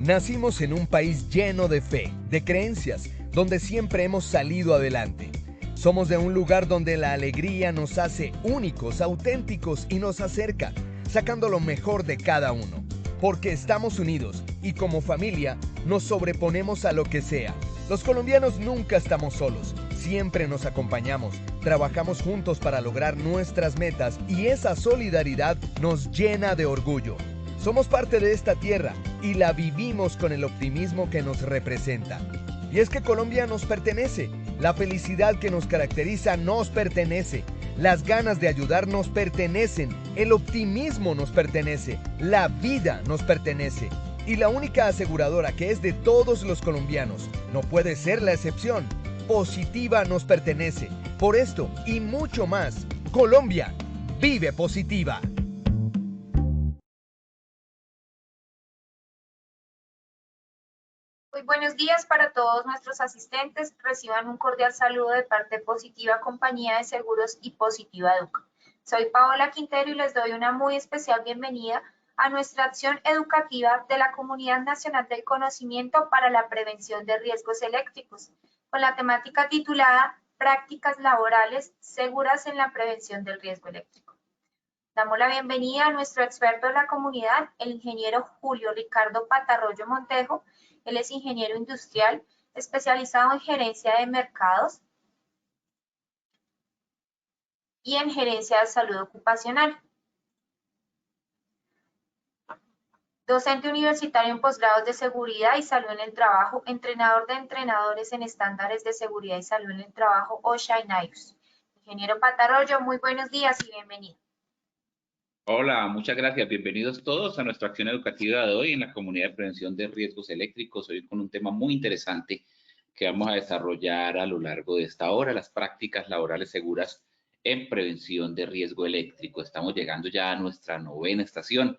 Nacimos en un país lleno de fe, de creencias, donde siempre hemos salido adelante. Somos de un lugar donde la alegría nos hace únicos, auténticos y nos acerca, sacando lo mejor de cada uno. Porque estamos unidos y como familia nos sobreponemos a lo que sea. Los colombianos nunca estamos solos, siempre nos acompañamos, trabajamos juntos para lograr nuestras metas y esa solidaridad nos llena de orgullo. Somos parte de esta tierra y la vivimos con el optimismo que nos representa. Y es que Colombia nos pertenece, la felicidad que nos caracteriza nos pertenece, las ganas de ayudar nos pertenecen, el optimismo nos pertenece, la vida nos pertenece. Y la única aseguradora que es de todos los colombianos, no puede ser la excepción, Positiva nos pertenece. Por esto y mucho más, Colombia vive Positiva. Muy buenos días para todos nuestros asistentes. Reciban un cordial saludo de parte de Positiva Compañía de Seguros y Positiva Educa. Soy Paola Quintero y les doy una muy especial bienvenida a nuestra acción educativa de la Comunidad Nacional del Conocimiento para la Prevención de Riesgos Eléctricos, con la temática titulada Prácticas laborales seguras en la prevención del riesgo eléctrico. Damos la bienvenida a nuestro experto de la comunidad, el ingeniero Julio Ricardo Patarroyo Montejo. Él es ingeniero industrial, especializado en gerencia de mercados y en gerencia de salud ocupacional. Docente universitario en posgrados de seguridad y salud en el trabajo, entrenador de entrenadores en estándares de seguridad y salud en el trabajo, OSHA y NIOSH. Ingeniero Patarroyo, muy buenos días y bienvenido. Hola, muchas gracias. Bienvenidos todos a nuestra acción educativa de hoy en la comunidad de prevención de riesgos eléctricos. Hoy con un tema muy interesante que vamos a desarrollar a lo largo de esta hora, las prácticas laborales seguras en prevención de riesgo eléctrico. Estamos llegando ya a nuestra 9ª estación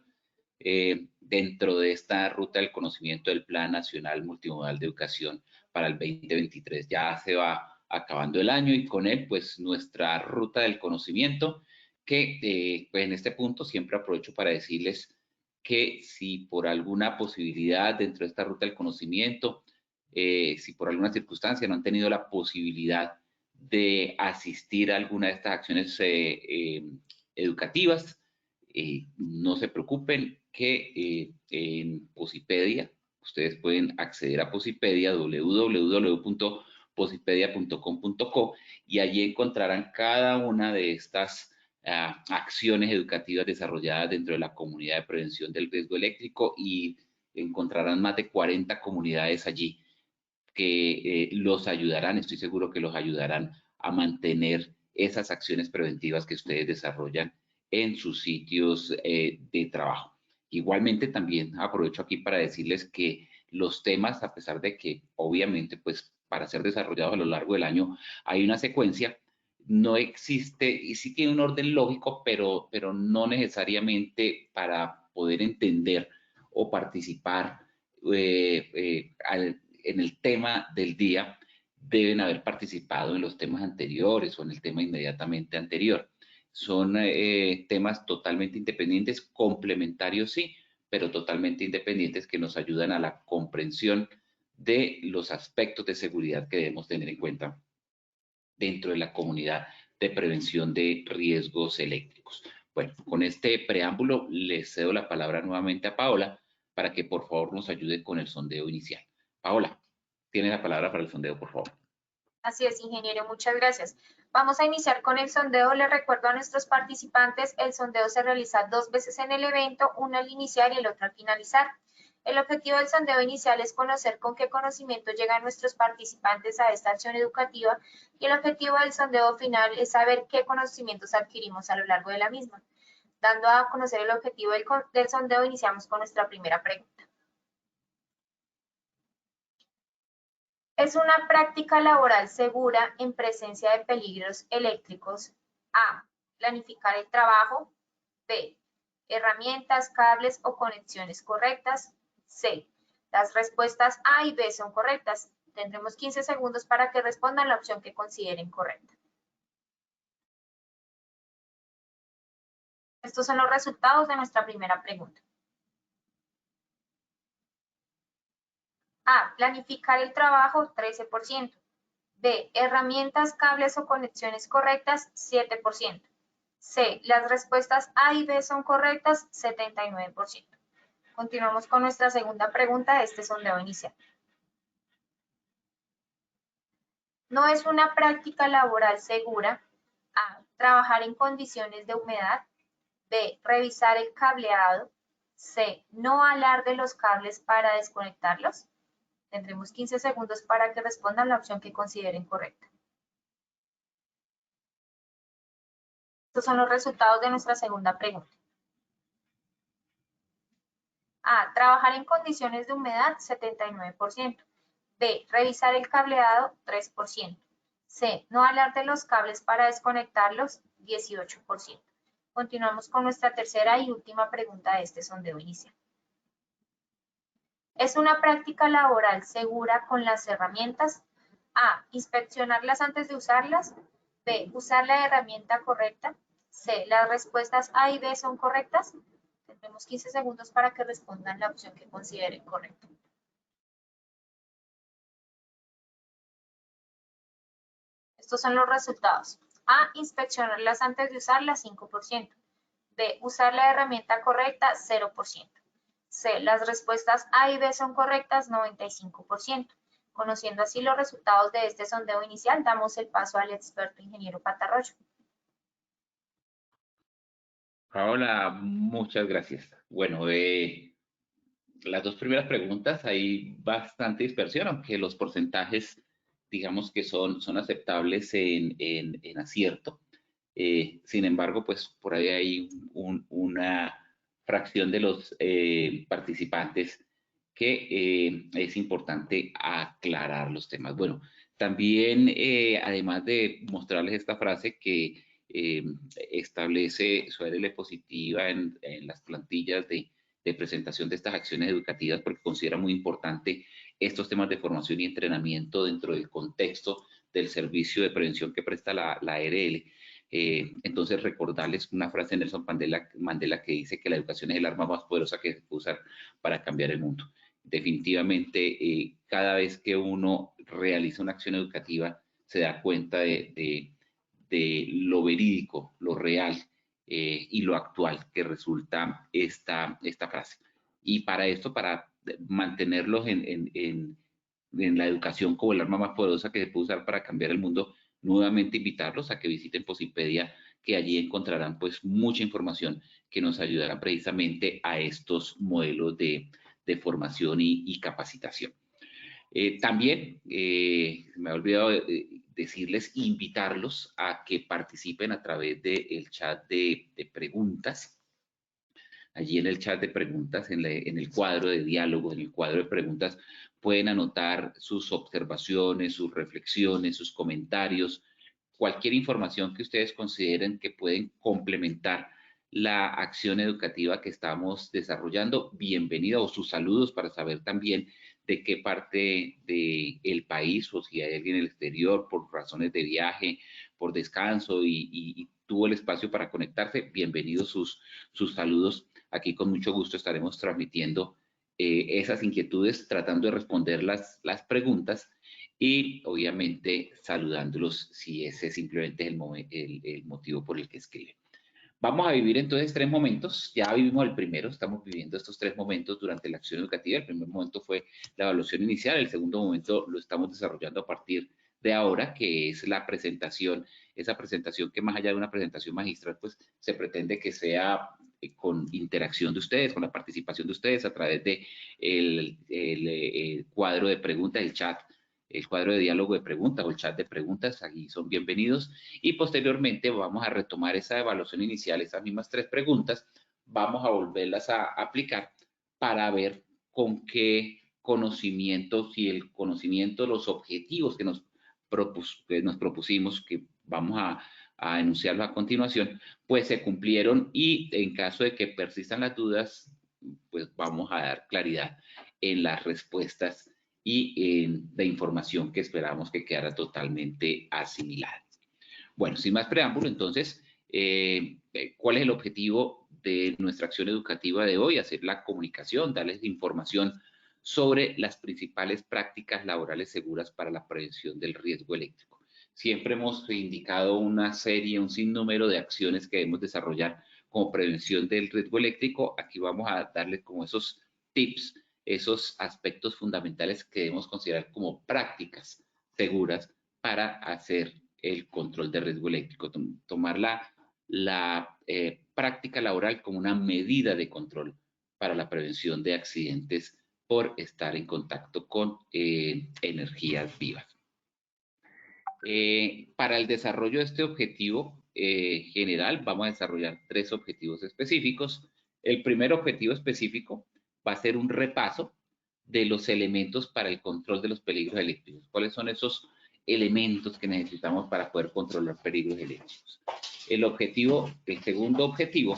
dentro de esta ruta del conocimiento del Plan Nacional Multimodal de Educación para el 2023. Ya se va acabando el año y con él pues nuestra ruta del conocimiento que pues en este punto siempre aprovecho para decirles que si por alguna posibilidad dentro de esta ruta del conocimiento, si por alguna circunstancia no han tenido la posibilidad de asistir a alguna de estas acciones educativas, no se preocupen que en Posipedia, ustedes pueden acceder a Posipedia, www.posipedia.com.co, y allí encontrarán cada una de estas acciones educativas desarrolladas dentro de la comunidad de prevención del riesgo eléctrico, y encontrarán más de 40 comunidades allí que los ayudarán, estoy seguro que los ayudarán a mantener esas acciones preventivas que ustedes desarrollan en sus sitios de trabajo. Igualmente también aprovecho aquí para decirles que los temas, a pesar de que obviamente pues para ser desarrollados a lo largo del año hay una secuencia, no existe, y sí tiene un orden lógico, pero no necesariamente para poder entender o participar en el tema del día deben haber participado en los temas anteriores o en el tema inmediatamente anterior. Son temas totalmente independientes, complementarios sí, pero totalmente independientes, que nos ayudan a la comprensión de los aspectos de seguridad que debemos tener en cuenta dentro de la comunidad de prevención de riesgos eléctricos. Bueno, con este preámbulo les cedo la palabra nuevamente a Paola para que por favor nos ayude con el sondeo inicial. Paola, tiene la palabra para el sondeo, por favor. Así es, ingeniero, muchas gracias. Vamos a iniciar con el sondeo. Les recuerdo a nuestros participantes, el sondeo se realiza 2 veces en el evento, uno al iniciar y el otro al finalizar. El objetivo del sondeo inicial es conocer con qué conocimiento llegan nuestros participantes a esta acción educativa, y el objetivo del sondeo final es saber qué conocimientos adquirimos a lo largo de la misma. Dando a conocer el objetivo del sondeo, iniciamos con nuestra primera pregunta. Es una práctica laboral segura en presencia de peligros eléctricos. A. Planificar el trabajo. B. Herramientas, cables o conexiones correctas. C. Las respuestas A y B son correctas. Tendremos 15 segundos para que respondan la opción que consideren correcta. Estos son los resultados de nuestra primera pregunta. A, planificar el trabajo, 13%. B, herramientas, cables o conexiones correctas, 7%. C, las respuestas A y B son correctas, 79%. Continuamos con nuestra segunda pregunta de este sondeo inicial. No es una práctica laboral segura. A, trabajar en condiciones de humedad. B, revisar el cableado. C, no alar de los cables para desconectarlos. Tendremos 15 segundos para que respondan la opción que consideren correcta. Estos son los resultados de nuestra segunda pregunta. A, trabajar en condiciones de humedad, 79%. B, revisar el cableado, 3%. C, no alar de los cables para desconectarlos, 18%. Continuamos con nuestra tercera y última pregunta de este sondeo inicial. ¿Es una práctica laboral segura con las herramientas? A, inspeccionarlas antes de usarlas. B, usar la herramienta correcta. C, las respuestas A y B son correctas. Tendremos 15 segundos para que respondan la opción que consideren correcta. Estos son los resultados. A, inspeccionarlas antes de usarlas, 5%. B, usar la herramienta correcta, 0%. C, las respuestas A y B son correctas, 95%. Conociendo así los resultados de este sondeo inicial, damos el paso al experto ingeniero Patarroyo. Paola, muchas gracias. Bueno, las dos primeras preguntas hay bastante dispersión, aunque los porcentajes, digamos que son aceptables en acierto. Sin embargo, pues por ahí hay una fracción de los participantes que es importante aclarar los temas. Bueno, también, además de mostrarles esta frase que establece su ARL positiva en las plantillas de presentación de estas acciones educativas, porque considera muy importante estos temas de formación y entrenamiento dentro del contexto del servicio de prevención que presta la ARL. Entonces, recordarles una frase de Nelson Mandela que dice que la educación es el arma más poderosa que se puede usar para cambiar el mundo. Definitivamente, cada vez que uno realiza una acción educativa, se da cuenta de lo verídico, lo real y lo actual que resulta esta frase. Y para esto, para mantenerlos en la educación como el arma más poderosa que se puede usar para cambiar el mundo, nuevamente invitarlos a que visiten Posipedia, que allí encontrarán pues mucha información que nos ayudará precisamente a estos modelos de formación y capacitación. También me he olvidado decirles, invitarlos a que participen a través del chat de preguntas. Allí en el chat de preguntas, en el cuadro de diálogo, en el cuadro de preguntas, pueden anotar sus observaciones, sus reflexiones, sus comentarios, cualquier información que ustedes consideren que pueden complementar la acción educativa que estamos desarrollando. Bienvenida, o sus saludos para saber también de qué parte del país, o si hay alguien en el exterior por razones de viaje, por descanso y tuvo el espacio para conectarse. Bienvenidos sus saludos. Aquí con mucho gusto estaremos transmitiendo esas inquietudes, tratando de responder las preguntas y obviamente saludándolos si ese simplemente es el motivo por el que escriben. Vamos a vivir entonces tres momentos. Ya vivimos el primero, estamos viviendo estos tres momentos durante la acción educativa. El primer momento fue la evaluación inicial, el segundo momento lo estamos desarrollando a partir de ahora, que es la presentación, esa presentación que más allá de una presentación magistral, pues se pretende que sea con interacción de ustedes, con la participación de ustedes a través de el cuadro de preguntas, el cuadro de diálogo de preguntas o el chat de preguntas. Aquí son bienvenidos, y posteriormente vamos a retomar esa evaluación inicial, esas mismas tres preguntas, vamos a volverlas a aplicar para ver con qué conocimientos, si el conocimiento, los objetivos que nos propusimos, que vamos a enunciarlos a continuación, pues se cumplieron, y en caso de que persistan las dudas, pues vamos a dar claridad en las respuestas y de información que esperamos que quedara totalmente asimilada. Bueno, sin más preámbulo, entonces, ¿cuál es el objetivo de nuestra acción educativa de hoy? Hacer la comunicación, darles información sobre las principales prácticas laborales seguras para la prevención del riesgo eléctrico. Siempre hemos indicado una serie, un sinnúmero de acciones que debemos desarrollar como prevención del riesgo eléctrico. Aquí vamos a darles como esos tips, esos aspectos fundamentales que debemos considerar como prácticas seguras para hacer el control de riesgo eléctrico. Tomar la práctica laboral como una medida de control para la prevención de accidentes por estar en contacto con energías vivas. Para el desarrollo de este objetivo general, vamos a desarrollar 3 objetivos específicos. El primer objetivo específico va a ser un repaso de los elementos para el control de los peligros eléctricos. ¿Cuáles son esos elementos que necesitamos para poder controlar peligros eléctricos? El segundo objetivo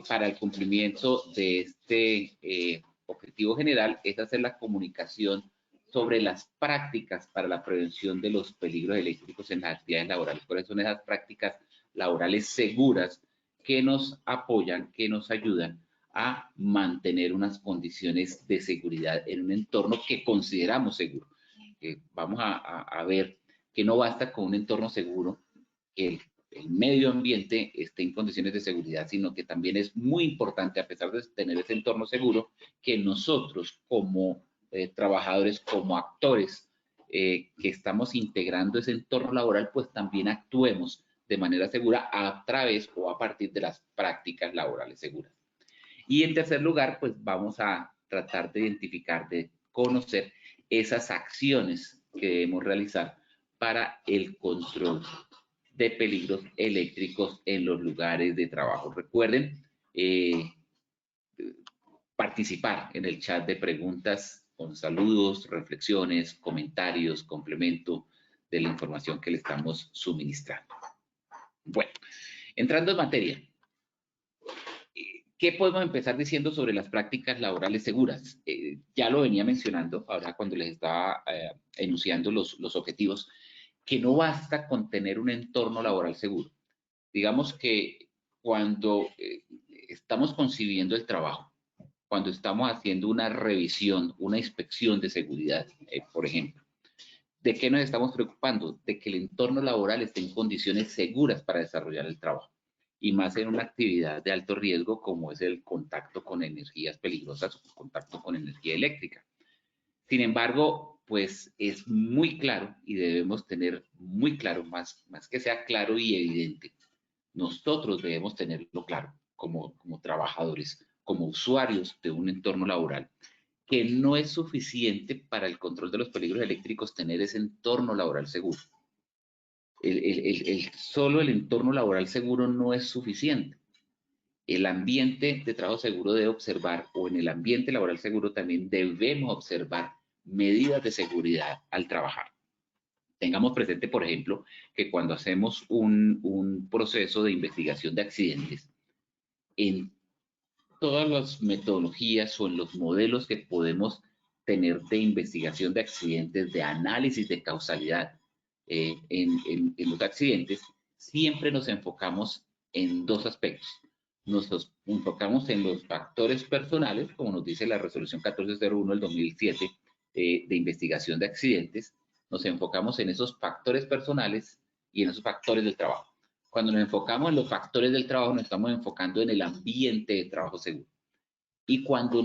para el cumplimiento de este objetivo general es hacer la comunicación sobre las prácticas para la prevención de los peligros eléctricos en las actividades laborales. ¿Cuáles son esas prácticas laborales seguras que nos apoyan, que nos ayudan a mantener unas condiciones de seguridad en un entorno que consideramos seguro? Vamos a ver que no basta con un entorno seguro, que el medio ambiente esté en condiciones de seguridad, sino que también es muy importante, a pesar de tener ese entorno seguro, que nosotros como trabajadores, como actores que estamos integrando ese entorno laboral, pues también actuemos de manera segura a través o a partir de las prácticas laborales seguras. Y en tercer lugar, pues vamos a tratar de identificar, de conocer esas acciones que debemos realizar para el control de peligros eléctricos en los lugares de trabajo. Recuerden participar en el chat de preguntas con saludos, reflexiones, comentarios, complemento de la información que le estamos suministrando. Bueno, entrando en materia, ¿qué podemos empezar diciendo sobre las prácticas laborales seguras? Ya lo venía mencionando ahora cuando les estaba enunciando los objetivos, que no basta con tener un entorno laboral seguro. Digamos que cuando estamos concibiendo el trabajo, cuando estamos haciendo una revisión, una inspección de seguridad, por ejemplo, ¿de qué nos estamos preocupando? De que el entorno laboral esté en condiciones seguras para desarrollar el trabajo, y más en una actividad de alto riesgo como es el contacto con energías peligrosas o contacto con energía eléctrica. Sin embargo, pues es muy claro y debemos tener muy claro, más que sea claro y evidente, nosotros debemos tenerlo claro como trabajadores, como usuarios de un entorno laboral, que no es suficiente para el control de los peligros eléctricos tener ese entorno laboral seguro. Solo el entorno laboral seguro no es suficiente. El ambiente de trabajo seguro debe observar, o en el ambiente laboral seguro también debemos observar medidas de seguridad al trabajar. Tengamos presente, por ejemplo, que cuando hacemos un proceso de investigación de accidentes, en todas las metodologías o en los modelos que podemos tener de investigación de accidentes, de análisis de causalidad en los accidentes, siempre nos enfocamos en 2 aspectos. Nos enfocamos en los factores personales, como nos dice la resolución 1401 del 2007 de investigación de accidentes. Nos enfocamos en esos factores personales y en esos factores del trabajo. Cuando nos enfocamos en los factores del trabajo, nos estamos enfocando en el ambiente de trabajo seguro. Y cuando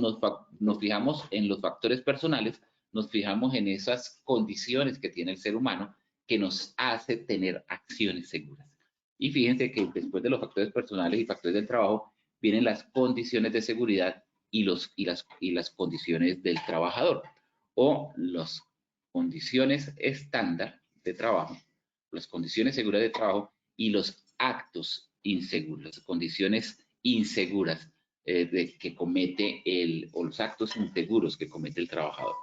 nos fijamos en los factores personales, nos fijamos en esas condiciones que tiene el ser humano que nos hace tener acciones seguras. Y fíjense que después de los factores personales y factores del trabajo, vienen las condiciones de seguridad y las condiciones del trabajador, o las condiciones estándar de trabajo, las condiciones seguras de trabajo y los actos inseguros, las condiciones inseguras que comete o los actos inseguros que comete el trabajador.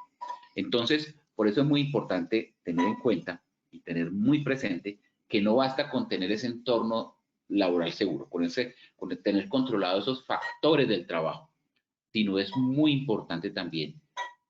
Entonces, por eso es muy importante tener en cuenta y tener muy presente que no basta con tener ese entorno laboral seguro, con tener controlados esos factores del trabajo, sino es muy importante también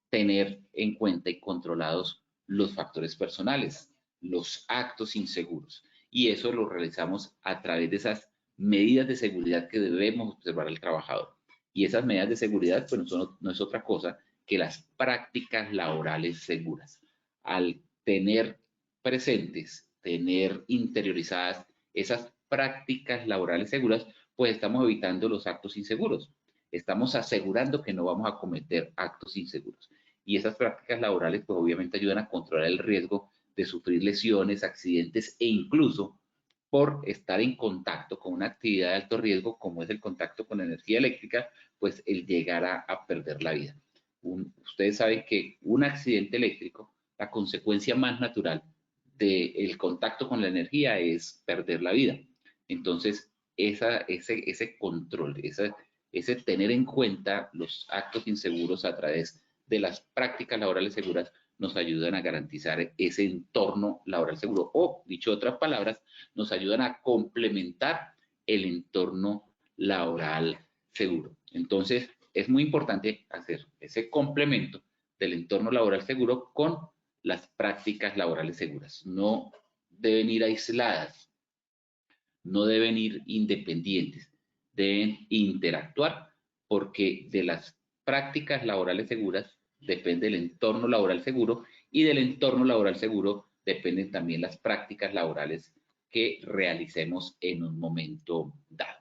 tener en cuenta y controlados los factores personales, los actos inseguros. Y eso lo realizamos a través de esas medidas de seguridad que debemos observar al trabajador. Y esas medidas de seguridad pues no es otra cosa que las prácticas laborales seguras. Al tener presentes, tener interiorizadas esas prácticas laborales seguras, pues estamos evitando los actos inseguros. Estamos asegurando que no vamos a cometer actos inseguros. Y esas prácticas laborales, pues obviamente ayudan a controlar el riesgo de sufrir lesiones, accidentes e incluso por estar en contacto con una actividad de alto riesgo, como es el contacto con la energía eléctrica, pues el llegar a perder la vida. Ustedes saben que un accidente eléctrico, la consecuencia más natural del contacto con la energía es perder la vida. Entonces, ese control, ese tener en cuenta los actos inseguros a través de las prácticas laborales seguras nos ayudan a garantizar ese entorno laboral seguro o, dicho de otras palabras, nos ayudan a complementar el entorno laboral seguro. Entonces, es muy importante hacer ese complemento del entorno laboral seguro con las prácticas laborales seguras. No deben ir aisladas, no deben ir independientes, deben interactuar porque de las prácticas laborales seguras depende el entorno laboral seguro y del entorno laboral seguro dependen también las prácticas laborales que realicemos en un momento dado.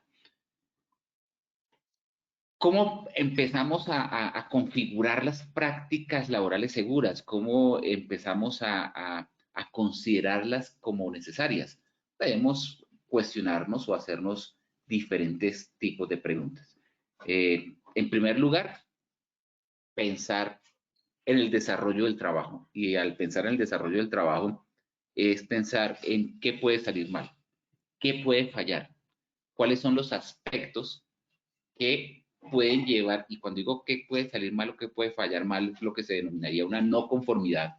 ¿Cómo empezamos a configurar las prácticas laborales seguras? ¿Cómo empezamos a considerarlas como necesarias? Debemos cuestionarnos o hacernos diferentes tipos de preguntas. En primer lugar, pensar en el desarrollo del trabajo. Y al pensar en el desarrollo del trabajo, es pensar en qué puede salir mal, qué puede fallar, cuáles son los aspectos que pueden llevar, y cuando digo que puede salir mal o que puede fallar mal, es lo que se denominaría una no conformidad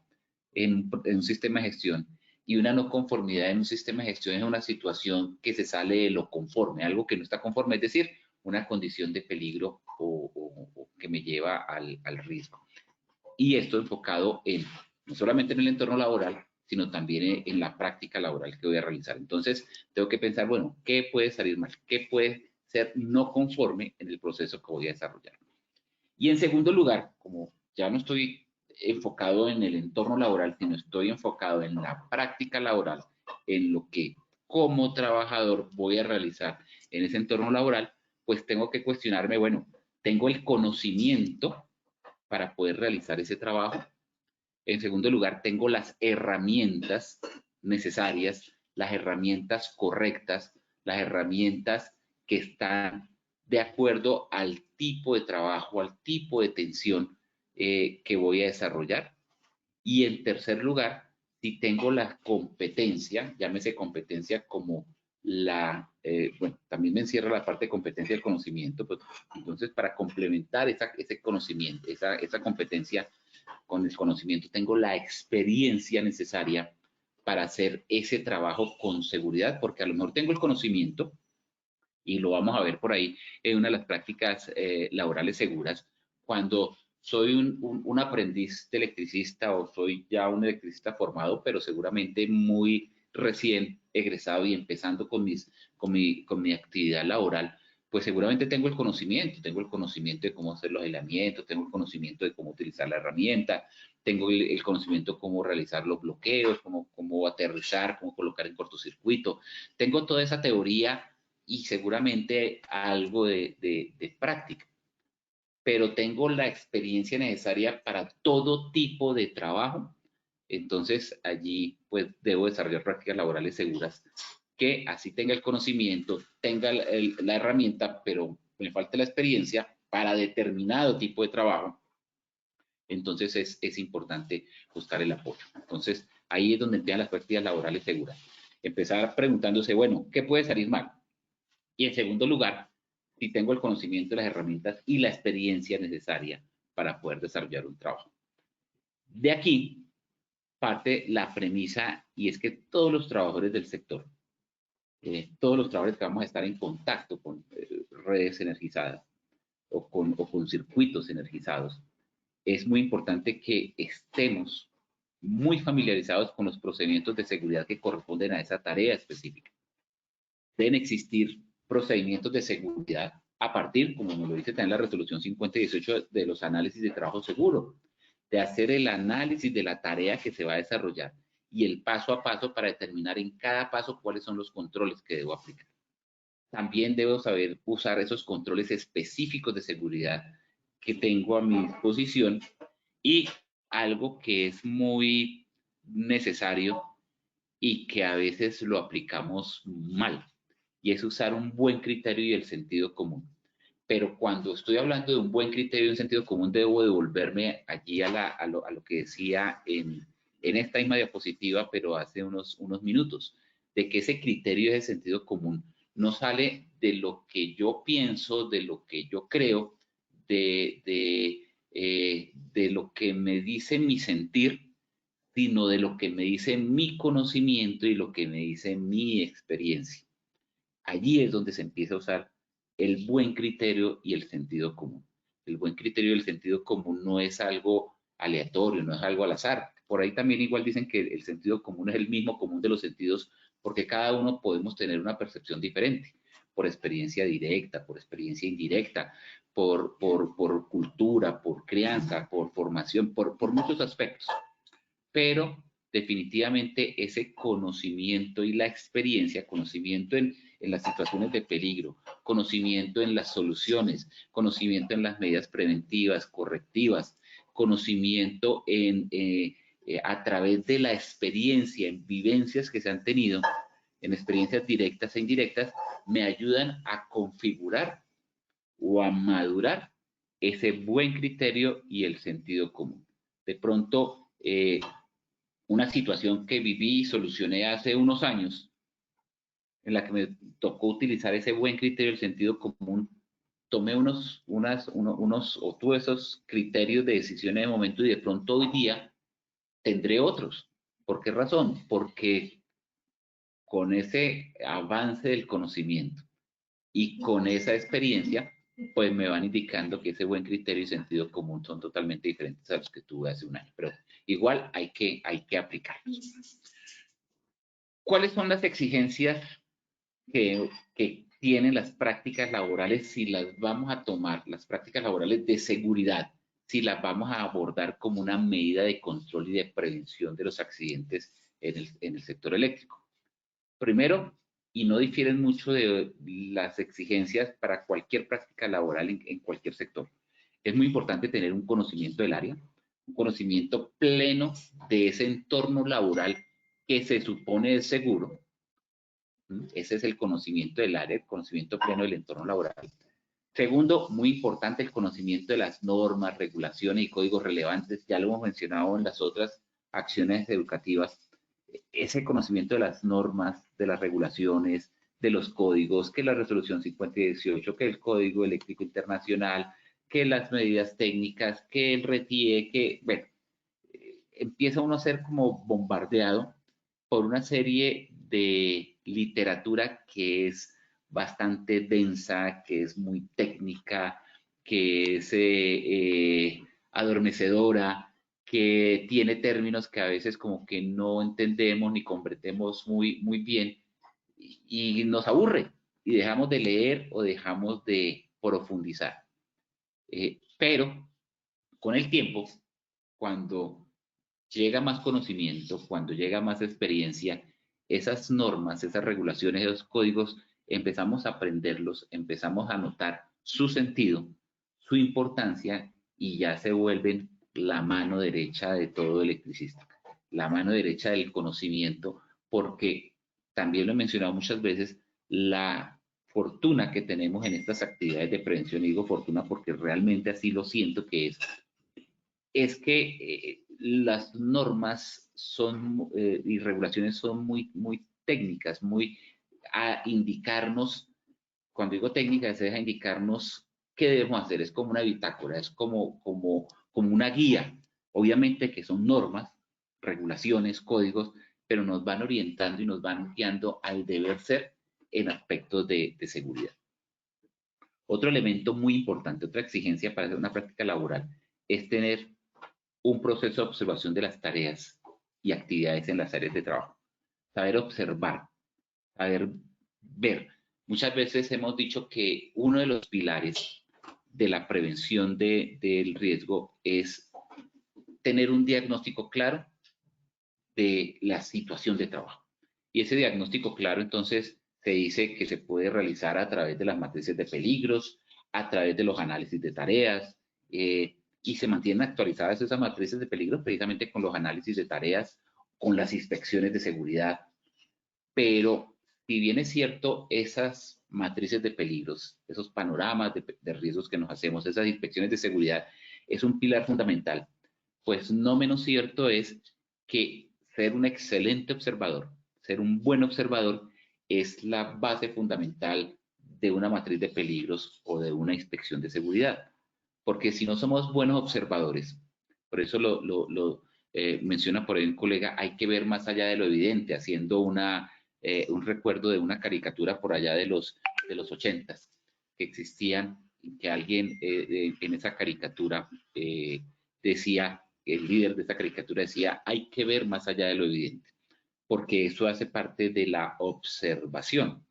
en un sistema de gestión. Y una no conformidad en un sistema de gestión es una situación que se sale de lo conforme, algo que no está conforme, es decir, una condición de peligro o que me lleva al riesgo. Y esto enfocado no solamente en el entorno laboral, sino también en la práctica laboral que voy a realizar. Entonces, tengo que pensar, bueno, ¿qué puede salir mal? ¿Qué puede ser no conforme en el proceso que voy a desarrollar? Y en segundo lugar, como ya no estoy enfocado en el entorno laboral, sino estoy enfocado en la práctica laboral, en lo que como trabajador voy a realizar en ese entorno laboral, pues tengo que cuestionarme, bueno, ¿tengo el conocimiento para poder realizar ese trabajo? En segundo lugar, tengo las herramientas necesarias, las herramientas correctas, las herramientas que están de acuerdo al tipo de trabajo, al tipo de tensión que voy a desarrollar. Y en tercer lugar, si tengo la competencia, llámese competencia como bueno, también me encierra la parte de competencia del conocimiento, pues, entonces para complementar ese conocimiento, esa competencia con el conocimiento, tengo la experiencia necesaria para hacer ese trabajo con seguridad, porque a lo mejor tengo el conocimiento, y lo vamos a ver por ahí en una de las prácticas laborales seguras, cuando soy un aprendiz de electricista o soy ya un electricista formado, pero seguramente muy recién egresado y empezando con mi actividad laboral, pues seguramente tengo el conocimiento de cómo hacer los aislamientos, tengo el conocimiento de cómo utilizar la herramienta, tengo el conocimiento de cómo realizar los bloqueos, cómo aterrizar, cómo colocar en cortocircuito. Tengo toda esa teoría y seguramente algo de práctica, pero tengo la experiencia necesaria para todo tipo de trabajo. Entonces allí pues debo desarrollar prácticas laborales seguras que así tenga el conocimiento, tenga la herramienta, pero me falta la experiencia para determinado tipo de trabajo. Entonces es importante buscar el apoyo. Entonces ahí es donde empiezan las prácticas laborales seguras. Empezar preguntándose, bueno, ¿qué puede salir mal? Y en segundo lugar, si tengo el conocimiento, las herramientas y la experiencia necesaria para poder desarrollar un trabajo. De aquí parte la premisa, y es que todos los trabajadores del sector, todos los trabajadores que vamos a estar en contacto con redes energizadas o con circuitos energizados, es muy importante que estemos muy familiarizados con los procedimientos de seguridad que corresponden a esa tarea específica. Deben existir procedimientos de seguridad a partir, como nos lo dice también la resolución 5018, de los análisis de trabajo seguro, de hacer el análisis de la tarea que se va a desarrollar y el paso a paso para determinar en cada paso cuáles son los controles que debo aplicar. También debo saber usar esos controles específicos de seguridad que tengo a mi disposición, y algo que es muy necesario y que a veces lo aplicamos mal, y es usar un buen criterio y el sentido común. Pero cuando estoy hablando de un buen criterio y un sentido común, debo devolverme allí a lo que decía en esta misma diapositiva, pero hace unos minutos, de que ese criterio y ese sentido común no sale de lo que yo pienso, de lo que yo creo, de lo que me dice mi sentir, sino de lo que me dice mi conocimiento y lo que me dice mi experiencia. Allí es donde se empieza a usar el buen criterio y el sentido común. El buen criterio y el sentido común no es algo aleatorio, no es algo al azar. Por ahí también igual dicen que el sentido común es el mismo común de los sentidos, porque cada uno podemos tener una percepción diferente, por experiencia directa, por experiencia indirecta, por cultura, por crianza, por formación, por muchos aspectos. Pero definitivamente ese conocimiento y la experiencia, conocimiento en las situaciones de peligro, conocimiento en las soluciones, conocimiento en las medidas preventivas, correctivas, conocimiento a través de la experiencia, en vivencias que se han tenido, en experiencias directas e indirectas, me ayudan a configurar o a madurar ese buen criterio y el sentido común. De pronto, una situación que viví y solucioné hace unos años, en la que me tocó utilizar ese buen criterio del sentido común, tomé o tuve esos criterios de decisión en el momento, y de pronto hoy día tendré otros. ¿Por qué razón? Porque con ese avance del conocimiento y con esa experiencia, pues me van indicando que ese buen criterio y sentido común son totalmente diferentes a los que tuve hace un año. Pero igual hay que aplicarlos. ¿Cuáles son las exigencias que tienen las prácticas laborales si las vamos a tomar, las prácticas laborales de seguridad, si las vamos a abordar como una medida de control y de prevención de los accidentes en el sector eléctrico? Primero, y no difieren mucho de las exigencias para cualquier práctica laboral en cualquier sector, es muy importante tener un conocimiento del área, un conocimiento pleno de ese entorno laboral que se supone es seguro. Ese es el conocimiento del área, el conocimiento pleno del entorno laboral. Segundo, muy importante, el conocimiento de las normas, regulaciones y códigos relevantes. Ya lo hemos mencionado en las otras acciones educativas. Ese conocimiento de las normas, de las regulaciones, de los códigos, que la resolución 5018, que el Código Eléctrico Internacional, que las medidas técnicas, que el RETIE, que, bueno, empieza uno a ser como bombardeado por una serie de literatura que es bastante densa, que es muy técnica, que es adormecedora, que tiene términos que a veces como que no entendemos ni comprendemos muy bien, y nos aburre y dejamos de leer o dejamos de profundizar. Pero con el tiempo, cuando llega más conocimiento, cuando llega más experiencia, esas normas, esas regulaciones, esos códigos, empezamos a aprenderlos, empezamos a notar su sentido, su importancia, y ya se vuelven la mano derecha de todo electricista, la mano derecha del conocimiento, porque también lo he mencionado muchas veces, la fortuna que tenemos en estas actividades de prevención, y digo fortuna porque realmente así lo siento que es que las normas y regulaciones son muy técnicas, muy a indicarnos, cuando digo técnicas, es a indicarnos qué debemos hacer, es como una bitácora, es como una guía. Obviamente que son normas, regulaciones, códigos, pero nos van orientando y nos van guiando al deber ser en aspectos de seguridad. Otro elemento muy importante, otra exigencia para hacer una práctica laboral, es tener un proceso de observación de las tareas y actividades en las áreas de trabajo. Saber observar, saber ver. Muchas veces hemos dicho que uno de los pilares de la prevención del riesgo es tener un diagnóstico claro de la situación de trabajo. Y ese diagnóstico claro, entonces, se dice que se puede realizar a través de las matrices de peligros, a través de los análisis de tareas, y se mantienen actualizadas esas matrices de peligros precisamente con los análisis de tareas, con las inspecciones de seguridad. Pero, si bien es cierto, esas matrices de peligros, esos panoramas de riesgos que nos hacemos, esas inspecciones de seguridad, es un pilar fundamental, pues no menos cierto es que ser un excelente observador, ser un buen observador, es la base fundamental de una matriz de peligros o de una inspección de seguridad. Porque si no somos buenos observadores, por eso menciona por ahí un colega, hay que ver más allá de lo evidente, haciendo un recuerdo de una caricatura por allá de los 80s, que existían, que alguien en esa caricatura decía, el líder de esa caricatura decía, hay que ver más allá de lo evidente, porque eso hace parte de la observación,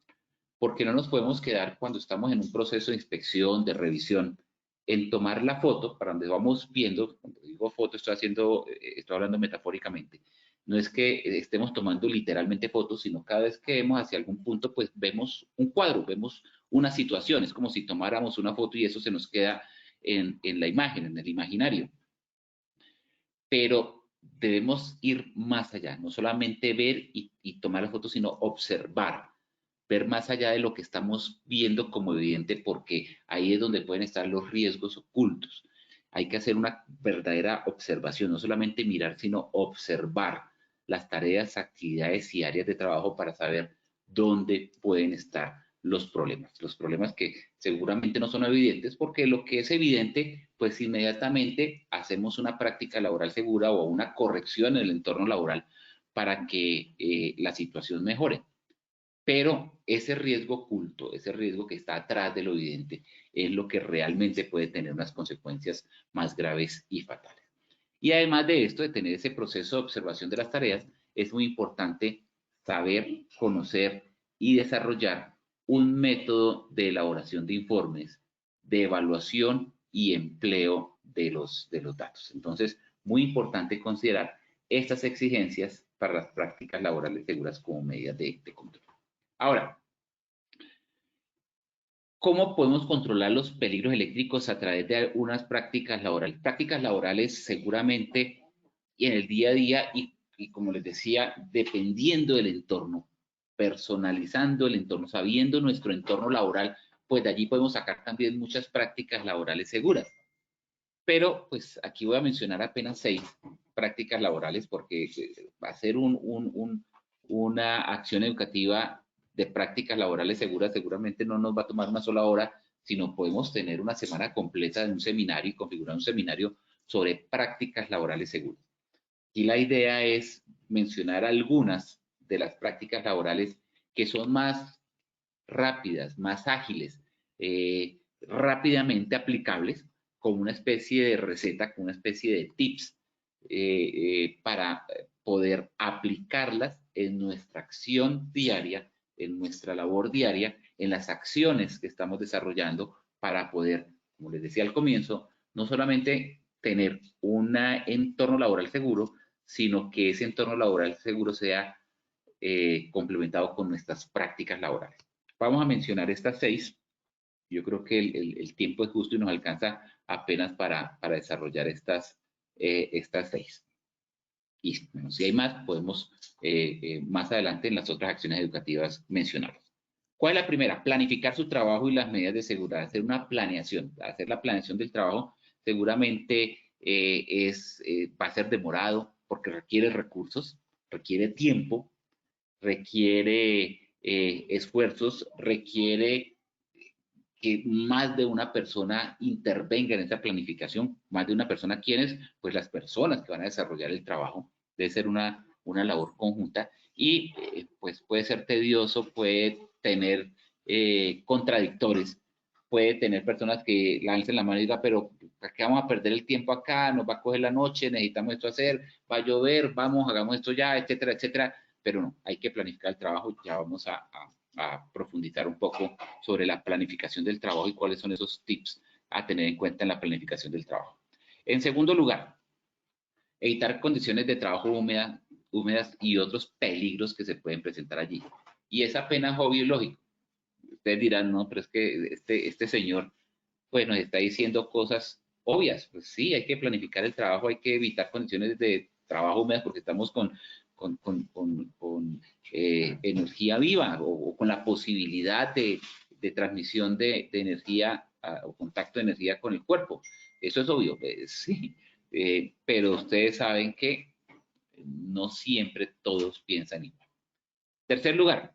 porque no nos podemos quedar cuando estamos en un proceso de inspección, de revisión, en tomar la foto para donde vamos viendo. Cuando digo foto estoy hablando metafóricamente, no es que estemos tomando literalmente fotos, sino cada vez que vemos hacia algún punto, pues vemos un cuadro, vemos una situación, es como si tomáramos una foto y eso se nos queda en la imagen, en el imaginario. Pero debemos ir más allá, no solamente ver y tomar las fotos, sino observar, ver más allá de lo que estamos viendo como evidente, porque ahí es donde pueden estar los riesgos ocultos. Hay que hacer una verdadera observación, no solamente mirar, sino observar las tareas, actividades y áreas de trabajo para saber dónde pueden estar los problemas que seguramente no son evidentes, porque lo que es evidente, pues inmediatamente hacemos una práctica laboral segura o una corrección en el entorno laboral para que la situación mejore. Pero ese riesgo oculto, ese riesgo que está atrás de lo evidente, es lo que realmente puede tener unas consecuencias más graves y fatales. Y además de esto, de tener ese proceso de observación de las tareas, es muy importante saber, conocer y desarrollar un método de elaboración de informes, de evaluación y empleo de los datos. Entonces, muy importante considerar estas exigencias para las prácticas laborales seguras como medidas de control. Ahora, ¿cómo podemos controlar los peligros eléctricos a través de unas prácticas laborales? Prácticas laborales seguramente y en el día a día y como les decía, dependiendo del entorno, personalizando el entorno, sabiendo nuestro entorno laboral, pues de allí podemos sacar también muchas prácticas laborales seguras. Pero pues aquí voy a mencionar apenas 6 prácticas laborales porque va a ser una acción educativa de prácticas laborales seguras seguramente no nos va a tomar una sola hora, sino podemos tener una semana completa de un seminario y configurar un seminario sobre prácticas laborales seguras. Y la idea es mencionar algunas de las prácticas laborales que son más rápidas, más ágiles, rápidamente aplicables, como una especie de receta, como una especie de tips para poder aplicarlas en nuestra acción diaria, en nuestra labor diaria, en las acciones que estamos desarrollando para poder, como les decía al comienzo, no solamente tener un entorno laboral seguro, sino que ese entorno laboral seguro sea complementado con nuestras prácticas laborales. Vamos a mencionar estas 6. Yo creo que el tiempo es justo y nos alcanza apenas para desarrollar estas 6. Y bueno, si hay más, podemos más adelante en las otras acciones educativas mencionarlas. ¿Cuál es la primera? Planificar su trabajo y las medidas de seguridad. Hacer una planeación. Hacer la planeación del trabajo seguramente va a ser demorado porque requiere recursos, requiere tiempo, requiere esfuerzos, requiere que más de una persona intervenga en esa planificación, más de una persona. ¿Quiénes? Pues las personas que van a desarrollar el trabajo. Debe ser una labor conjunta y pues puede ser tedioso, puede tener contradictores, puede tener personas que lancen la mano y digan, pero ¿para qué vamos a perder el tiempo acá? Nos va a coger la noche, necesitamos esto hacer, va a llover, vamos, hagamos esto ya, etcétera, etcétera. Pero no, hay que planificar el trabajo, ya vamos a a profundizar un poco sobre la planificación del trabajo y cuáles son esos tips a tener en cuenta en la planificación del trabajo. En segundo lugar, evitar condiciones de trabajo húmedas y otros peligros que se pueden presentar allí. Y es apenas obvio y lógico. Ustedes dirán, no, pero es que este señor pues nos está diciendo cosas obvias. Pues sí, hay que planificar el trabajo, hay que evitar condiciones de trabajo húmedas porque estamos con energía viva o con la posibilidad de transmisión de energía o contacto de energía con el cuerpo. Eso es obvio, sí. Pero ustedes saben que no siempre todos piensan igual. Tercer lugar,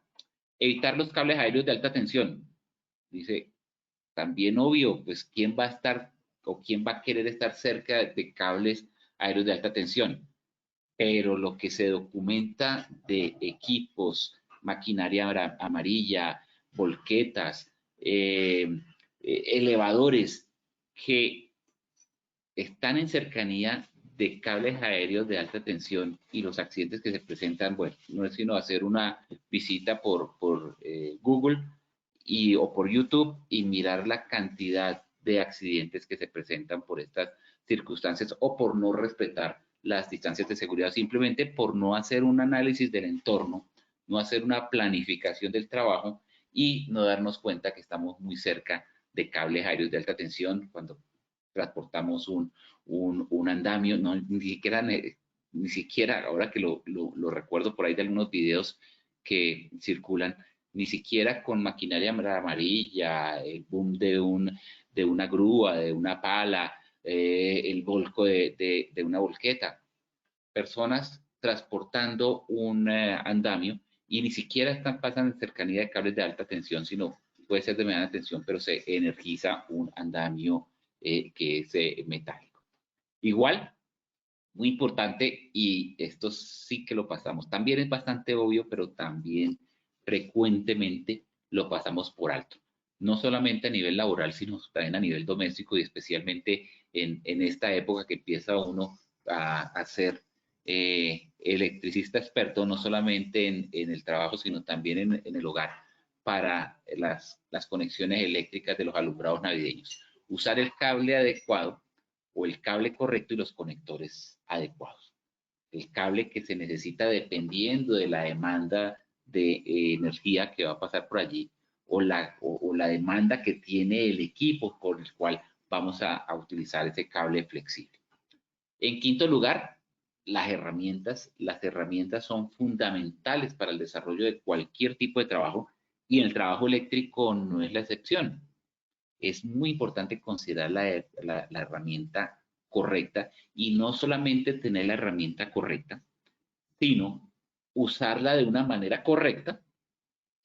evitar los cables aéreos de alta tensión. Dice, también obvio, pues quién va a estar o quién va a querer estar cerca de cables aéreos de alta tensión. Pero lo que se documenta de equipos, maquinaria amarilla, volquetas, elevadores que están en cercanía de cables aéreos de alta tensión y los accidentes que se presentan, bueno, no es sino hacer una visita por Google o por YouTube y mirar la cantidad de accidentes que se presentan por estas circunstancias o por no respetar las distancias de seguridad, simplemente por no hacer un análisis del entorno, no hacer una planificación del trabajo y no darnos cuenta que estamos muy cerca de cables aéreos de alta tensión cuando transportamos un andamio, no, ni siquiera, ahora que lo recuerdo por ahí de algunos videos que circulan, ni siquiera con maquinaria amarilla, el boom de una grúa, de una pala, el volco de una volqueta, personas transportando un andamio y ni siquiera pasan en cercanía de cables de alta tensión, sino puede ser de mediana tensión, pero se energiza un andamio que es metálico. Igual, muy importante, y esto sí que lo pasamos, también es bastante obvio, pero también frecuentemente lo pasamos por alto. No solamente a nivel laboral, sino también a nivel doméstico y especialmente en esta época que empieza uno a ser electricista experto, no solamente en el trabajo, sino también en el hogar, para las conexiones eléctricas de los alumbrados navideños. Usar el cable adecuado o el cable correcto y los conectores adecuados. El cable que se necesita dependiendo de la demanda de energía que va a pasar por allí o la demanda que tiene el equipo por el cual vamos a utilizar ese cable flexible. En quinto lugar, las herramientas. Las herramientas son fundamentales para el desarrollo de cualquier tipo de trabajo y el trabajo eléctrico no es la excepción. Es muy importante considerar la herramienta correcta y no solamente tener la herramienta correcta, sino usarla de una manera correcta.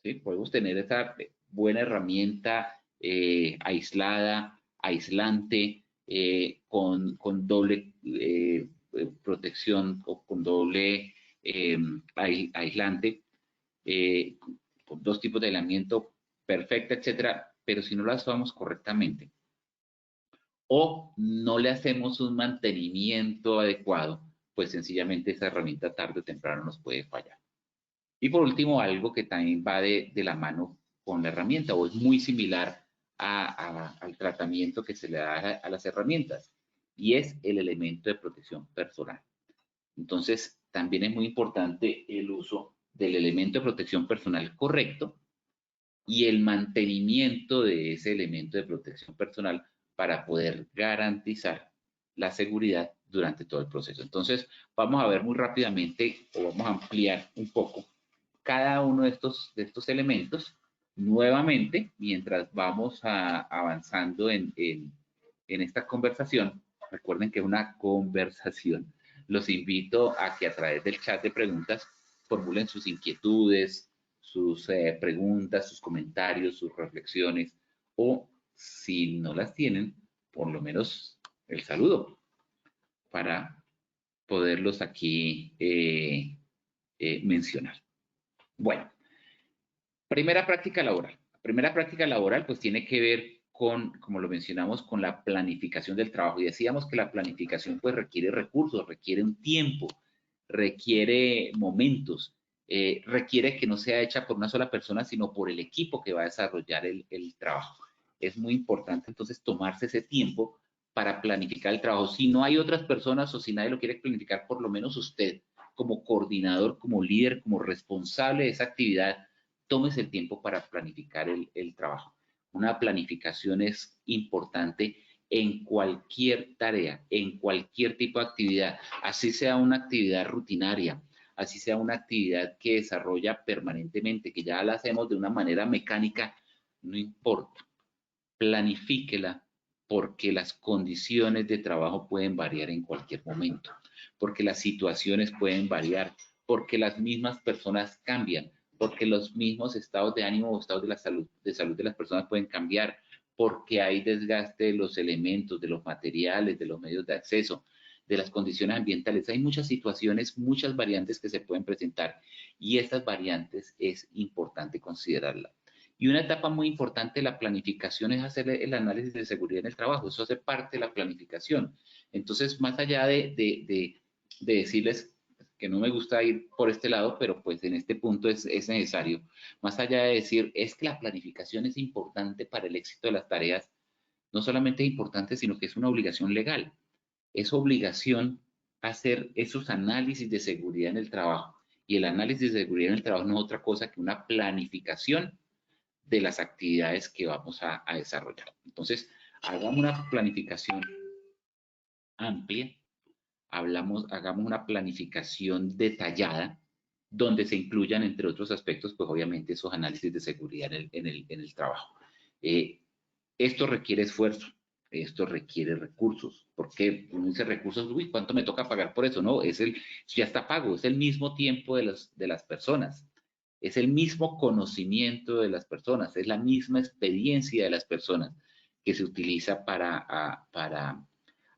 ¿Sí? Podemos tener esa buena herramienta aislada, aislante, con doble protección o con doble aislante, con dos tipos de aislamiento perfecta, etcétera, pero si no la usamos correctamente o no le hacemos un mantenimiento adecuado, pues sencillamente esa herramienta tarde o temprano nos puede fallar. Y por último, algo que también va de la mano con la herramienta o es muy similar al tratamiento que se le da a las herramientas y es el elemento de protección personal. Entonces, también es muy importante el uso del elemento de protección personal correcto y el mantenimiento de ese elemento de protección personal para poder garantizar la seguridad durante todo el proceso. Entonces, vamos a ver muy rápidamente o vamos a ampliar un poco cada uno de estos elementos nuevamente mientras vamos avanzando en esta conversación. Recuerden que es una conversación. Los invito a que a través del chat de preguntas formulen sus inquietudes, sus preguntas, sus comentarios, sus reflexiones, o si no las tienen, por lo menos el saludo para poderlos aquí mencionar. Bueno, primera práctica laboral. Primera práctica laboral pues tiene que ver con, como lo mencionamos, con la planificación del trabajo. Y decíamos que la planificación pues requiere recursos, requiere un tiempo, requiere momentos. requiere que no sea hecha por una sola persona, sino por el equipo que va a desarrollar el trabajo. Es muy importante entonces tomarse ese tiempo para planificar el trabajo. Si no hay otras personas o si nadie lo quiere planificar, por lo menos usted como coordinador, como líder, como responsable de esa actividad, tómese el tiempo para planificar el trabajo. Una planificación es importante en cualquier tarea, en cualquier tipo de actividad, así sea una actividad rutinaria, así sea una actividad que desarrolla permanentemente, que ya la hacemos de una manera mecánica, no importa, planifíquela porque las condiciones de trabajo pueden variar en cualquier momento, porque las situaciones pueden variar, porque las mismas personas cambian, porque los mismos estados de ánimo o estados de salud de las personas pueden cambiar, porque hay desgaste de los elementos, de los materiales, de los medios de acceso, de las condiciones ambientales. Hay muchas situaciones, muchas variantes que se pueden presentar y estas variantes es importante considerarlas. Y una etapa muy importante de la planificación es hacer el análisis de seguridad en el trabajo. Eso hace parte de la planificación. Entonces, más allá de decirles que no me gusta ir por este lado, pero pues en este punto es necesario, más allá de decir, es que la planificación es importante para el éxito de las tareas, no solamente es importante, sino que es una obligación legal. Es obligación hacer esos análisis de seguridad en el trabajo. Y el análisis de seguridad en el trabajo no es otra cosa que una planificación de las actividades que vamos a desarrollar. Entonces, hagamos una planificación amplia, hagamos una planificación detallada, donde se incluyan, entre otros aspectos, pues obviamente esos análisis de seguridad en el trabajo. Esto requiere esfuerzo, esto requiere recursos. ¿Por qué? Uno dice recursos, uy, ¿cuánto me toca pagar por eso? No, ya está pago, es el mismo tiempo de las personas. Es el mismo conocimiento de las personas, es la misma experiencia de las personas que se utiliza para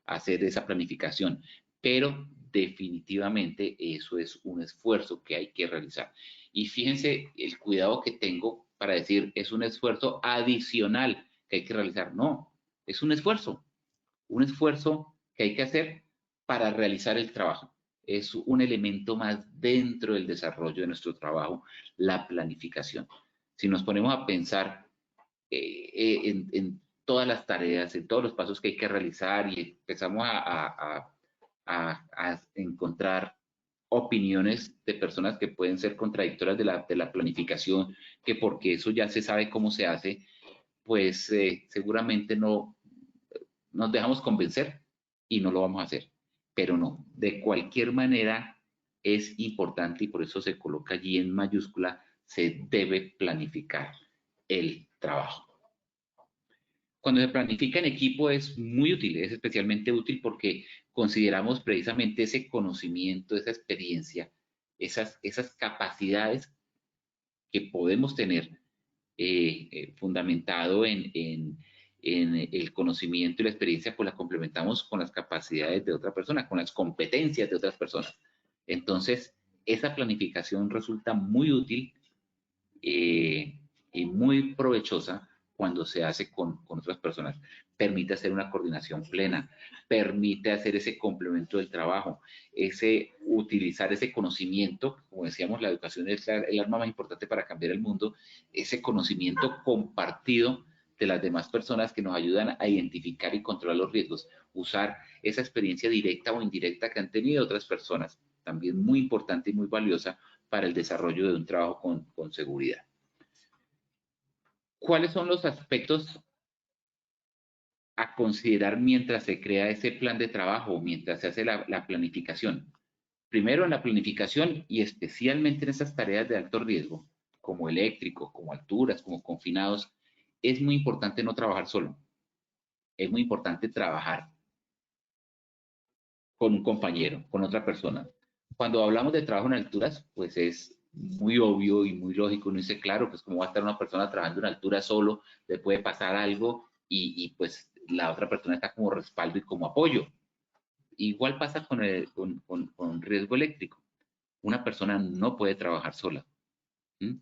hacer esa planificación. Pero definitivamente eso es un esfuerzo que hay que realizar. Y fíjense el cuidado que tengo para decir es un esfuerzo adicional que hay que realizar. No, es un esfuerzo que hay que hacer para realizar el trabajo. Es un elemento más dentro del desarrollo de nuestro trabajo, la planificación. Si nos ponemos a pensar en todas las tareas, en todos los pasos que hay que realizar y empezamos a encontrar opiniones de personas que pueden ser contradictorias de la planificación, que porque eso ya se sabe cómo se hace, pues seguramente no nos dejamos convencer y no lo vamos a hacer. Pero no, de cualquier manera es importante y por eso se coloca allí en mayúscula, se debe planificar el trabajo. Cuando se planifica en equipo es muy útil, es especialmente útil porque consideramos precisamente ese conocimiento, esa experiencia, esas capacidades que podemos tener fundamentado en el conocimiento y la experiencia, pues la complementamos con las capacidades de otra persona, con las competencias de otras personas. Entonces, esa planificación resulta muy útil y muy provechosa cuando se hace con otras personas. Permite hacer una coordinación plena, permite hacer ese complemento del trabajo, utilizar ese conocimiento, como decíamos, la educación es el arma más importante para cambiar el mundo, ese conocimiento compartido de las demás personas que nos ayudan a identificar y controlar los riesgos, usar esa experiencia directa o indirecta que han tenido otras personas, también muy importante y muy valiosa para el desarrollo de un trabajo con seguridad. ¿Cuáles son los aspectos a considerar mientras se crea ese plan de trabajo, mientras se hace la planificación? Primero, en la planificación y especialmente en esas tareas de alto riesgo, como eléctricos, como alturas, como confinados, es muy importante no trabajar solo. Es muy importante trabajar con un compañero, con otra persona. Cuando hablamos de trabajo en alturas, pues es muy obvio y muy lógico. Uno dice, claro, pues cómo va a estar una persona trabajando en altura solo, le puede pasar algo y pues la otra persona está como respaldo y como apoyo. Igual pasa con riesgo eléctrico. Una persona no puede trabajar sola. ¿Mm?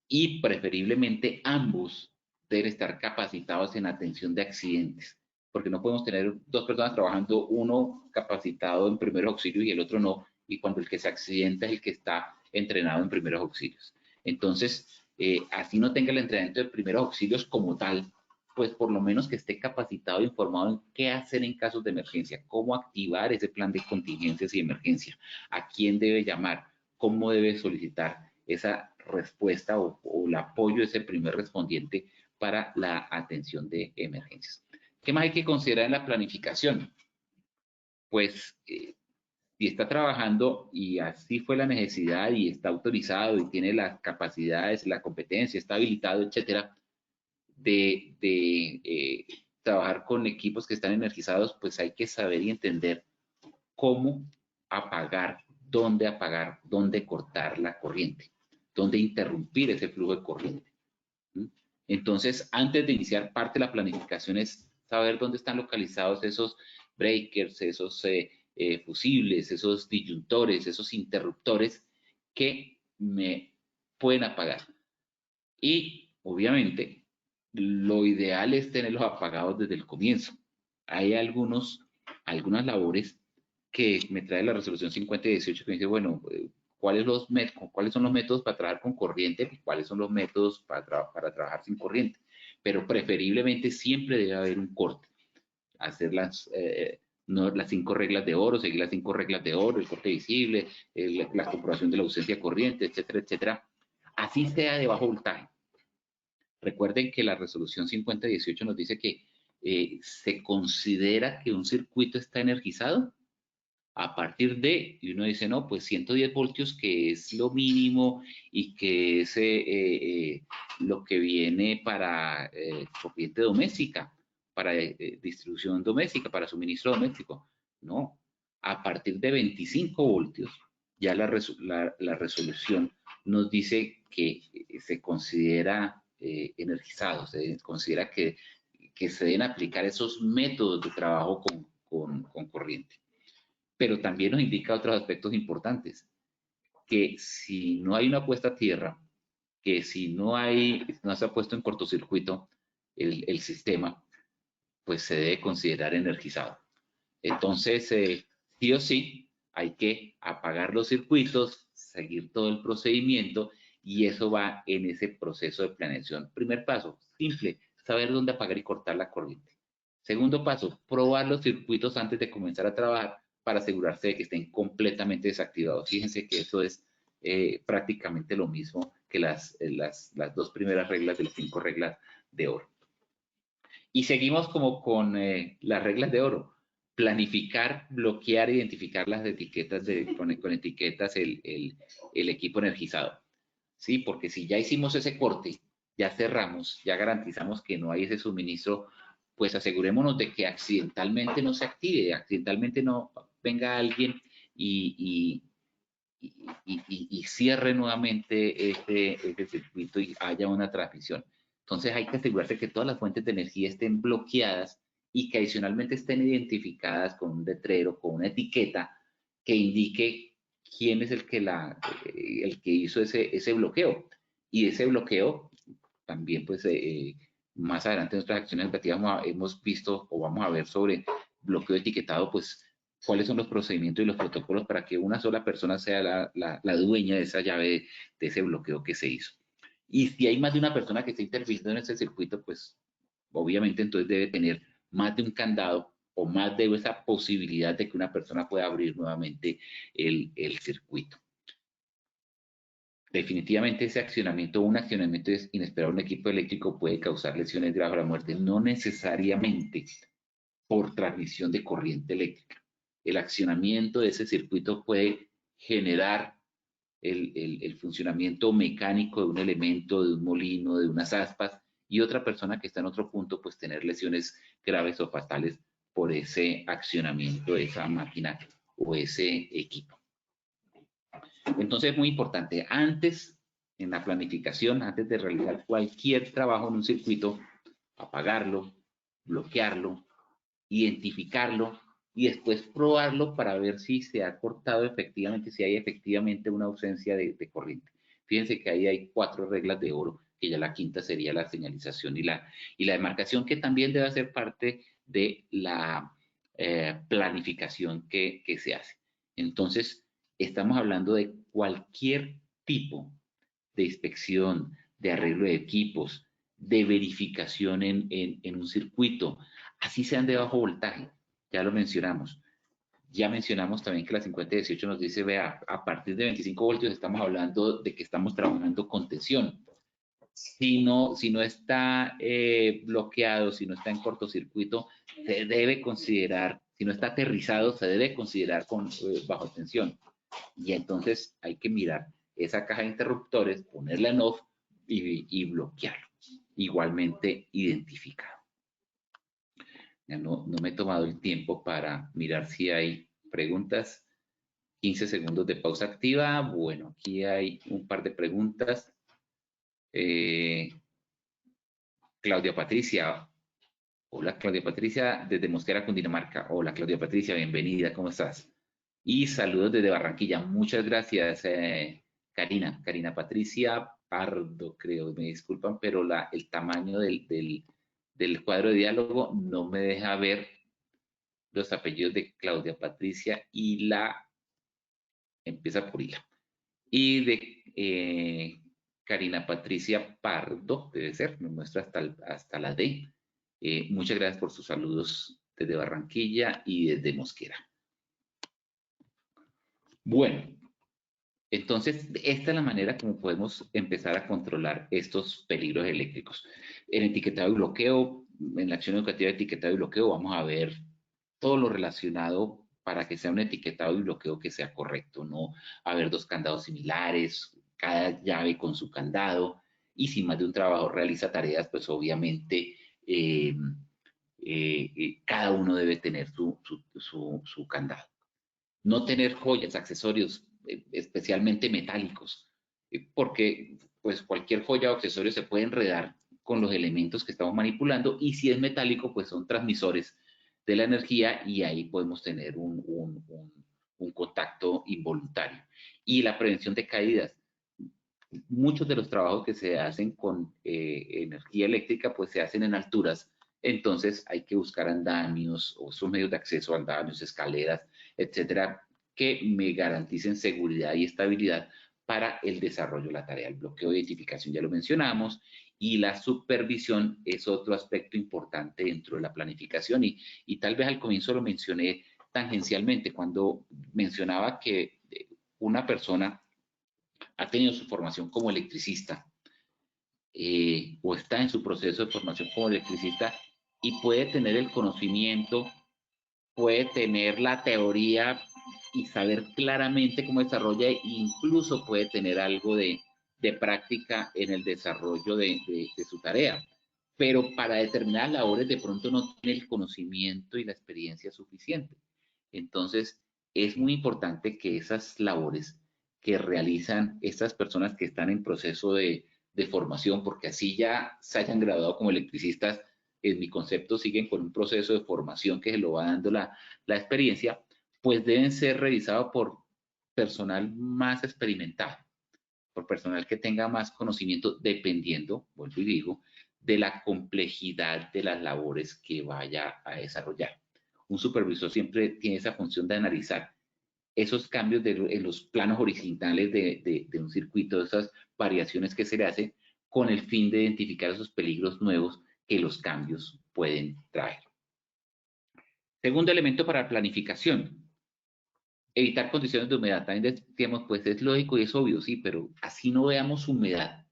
Y preferiblemente ambos deben estar capacitados en atención de accidentes, porque no podemos tener dos personas trabajando, uno capacitado en primeros auxilios y el otro no, y cuando el que se accidenta es el que está entrenado en primeros auxilios. Entonces, así no tenga el entrenamiento de primeros auxilios como tal, pues por lo menos que esté capacitado e informado en qué hacer en casos de emergencia, cómo activar ese plan de contingencias y emergencia, a quién debe llamar, cómo debe solicitar esa respuesta o el apoyo de ese primer respondiente para la atención de emergencias. ¿Qué más hay que considerar en la planificación? Pues si está trabajando y así fue la necesidad y está autorizado y tiene las capacidades, la competencia, está habilitado, etcétera, de trabajar con equipos que están energizados, pues hay que saber y entender cómo apagar, dónde cortar la corriente, dónde interrumpir ese flujo de corriente. Entonces, antes de iniciar parte de la planificación es saber dónde están localizados esos breakers, esos fusibles, esos disyuntores, esos interruptores que me pueden apagar. Y, obviamente, lo ideal es tenerlos apagados desde el comienzo. Hay algunas labores que me trae la resolución 5018 que me dice, bueno, ¿cuáles son los métodos para trabajar con corriente y cuáles son los métodos para trabajar sin corriente? Pero preferiblemente siempre debe haber un corte. Hacer las 5 reglas de oro, seguir las 5 reglas de oro, el corte visible, la comprobación de la ausencia de corriente, etcétera, etcétera. Así sea de bajo voltaje. Recuerden que la resolución 5018 nos dice que se considera que un circuito está energizado a partir de, y uno dice, no, pues 110 voltios, que es lo mínimo y que es lo que viene para corriente doméstica, para distribución doméstica, para suministro doméstico. No, a partir de 25 voltios, ya la resolución nos dice que se considera energizado, se considera que se deben aplicar esos métodos de trabajo con corriente. Pero también nos indica otros aspectos importantes, que si no hay una puesta a tierra, que si no se ha puesto en cortocircuito el sistema, pues se debe considerar energizado. Entonces, sí o sí, hay que apagar los circuitos, seguir todo el procedimiento y eso va en ese proceso de planeación. Primer paso, simple, saber dónde apagar y cortar la corriente. Segundo paso, probar los circuitos antes de comenzar a trabajar para asegurarse de que estén completamente desactivados. Fíjense que eso es prácticamente lo mismo que las 2 primeras reglas de las 5 reglas de oro. Y seguimos como con las reglas de oro. Planificar, bloquear, identificar las etiquetas con etiquetas el equipo energizado. ¿Sí? Porque si ya hicimos ese corte, ya cerramos, ya garantizamos que no hay ese suministro, pues asegurémonos de que accidentalmente no se active, accidentalmente no venga alguien y cierre nuevamente este circuito y haya una transmisión. Entonces hay que asegurarse que todas las fuentes de energía estén bloqueadas y que adicionalmente estén identificadas con un letrero, con una etiqueta que indique quién es el que hizo ese bloqueo. Y ese bloqueo también, pues, más adelante en nuestras acciones educativas hemos visto o vamos a ver sobre bloqueo etiquetado, pues, cuáles son los procedimientos y los protocolos para que una sola persona sea la dueña de esa llave, de ese bloqueo que se hizo. Y si hay más de una persona que está interviniendo en ese circuito, pues obviamente entonces debe tener más de un candado o más de esa posibilidad de que una persona pueda abrir nuevamente el circuito. Definitivamente ese accionamiento, un accionamiento inesperado de un equipo eléctrico puede causar lesiones graves a la muerte, no necesariamente por transmisión de corriente eléctrica. El accionamiento de ese circuito puede generar el funcionamiento mecánico de un elemento, de un molino, de unas aspas, y otra persona que está en otro punto, pues tener lesiones graves o fatales por ese accionamiento de esa máquina o ese equipo. Entonces es muy importante, antes, en la planificación, antes de realizar cualquier trabajo en un circuito, apagarlo, bloquearlo, identificarlo y después probarlo para ver si se ha cortado efectivamente, si hay efectivamente una ausencia de corriente. Fíjense que ahí hay 4 reglas de oro, que ya la quinta sería la señalización y la demarcación, que también debe ser parte de la planificación que se hace. Entonces, estamos hablando de cualquier tipo de inspección, de arreglo de equipos, de verificación en un circuito, así sean de bajo voltaje, ya lo mencionamos. Ya mencionamos también que la 5018 nos dice, vea, a partir de 25 voltios estamos hablando de que estamos trabajando con tensión. Si no está bloqueado, si no está en cortocircuito, se debe considerar, si no está aterrizado, se debe considerar bajo tensión. Y entonces hay que mirar esa caja de interruptores, ponerla en off y bloquearlo. Igualmente identificado. Ya no me he tomado el tiempo para mirar si hay preguntas. 15 segundos de pausa activa. Bueno, aquí hay un par de preguntas. Claudia Patricia. Hola, Claudia Patricia, desde Mosquera, Cundinamarca. Hola, Claudia Patricia, bienvenida, ¿cómo estás? Y saludos desde Barranquilla. Muchas gracias, Karina. Karina Patricia Pardo, creo, me disculpan, pero el tamaño del cuadro de diálogo no me deja ver los apellidos de Claudia Patricia y empieza por Ila. Y de Karina Patricia Pardo, debe ser, me muestra hasta la D. Muchas gracias por sus saludos desde Barranquilla y desde Mosquera. Bueno, entonces esta es la manera como podemos empezar a controlar estos peligros eléctricos. En etiquetado y bloqueo, en la acción educativa de etiquetado y bloqueo, vamos a ver todo lo relacionado para que sea un etiquetado y bloqueo que sea correcto, no haber dos candados similares, cada llave con su candado, y si más de un trabajador realiza tareas, pues obviamente cada uno debe tener su candado. No tener joyas, accesorios, especialmente metálicos, porque pues cualquier joya o accesorio se puede enredar con los elementos que estamos manipulando, y si es metálico, pues son transmisores de la energía y ahí podemos tener un contacto involuntario. Y la prevención de caídas. Muchos de los trabajos que se hacen con energía eléctrica pues se hacen en alturas, entonces hay que buscar andamios o sus medios de acceso, andamios, escaleras, etcétera, que me garanticen seguridad y estabilidad para el desarrollo de la tarea. El bloqueo de identificación ya lo mencionamos, y la supervisión es otro aspecto importante dentro de la planificación, y tal vez al comienzo lo mencioné tangencialmente cuando mencionaba que una persona ha tenido su formación como electricista o está en su proceso de formación como electricista y puede tener el conocimiento, puede tener la teoría y saber claramente cómo desarrolla, e incluso puede tener algo de práctica en el desarrollo de su tarea. Pero para determinadas labores de pronto no tiene el conocimiento y la experiencia suficiente. Entonces, es muy importante que esas labores que realizan estas personas que están en proceso de formación, porque así ya se hayan graduado como electricistas, en mi concepto siguen con un proceso de formación que se lo va dando la experiencia, pues deben ser revisados por personal más experimentado, por personal que tenga más conocimiento, dependiendo, vuelvo y digo, de la complejidad de las labores que vaya a desarrollar. Un supervisor siempre tiene esa función de analizar esos cambios en los planos horizontales de un circuito, esas variaciones que se le hacen, con el fin de identificar esos peligros nuevos que los cambios pueden traer. Segundo elemento para planificación, evitar condiciones de humedad. También decíamos, pues es lógico y es obvio, sí, pero así no veamos humedad,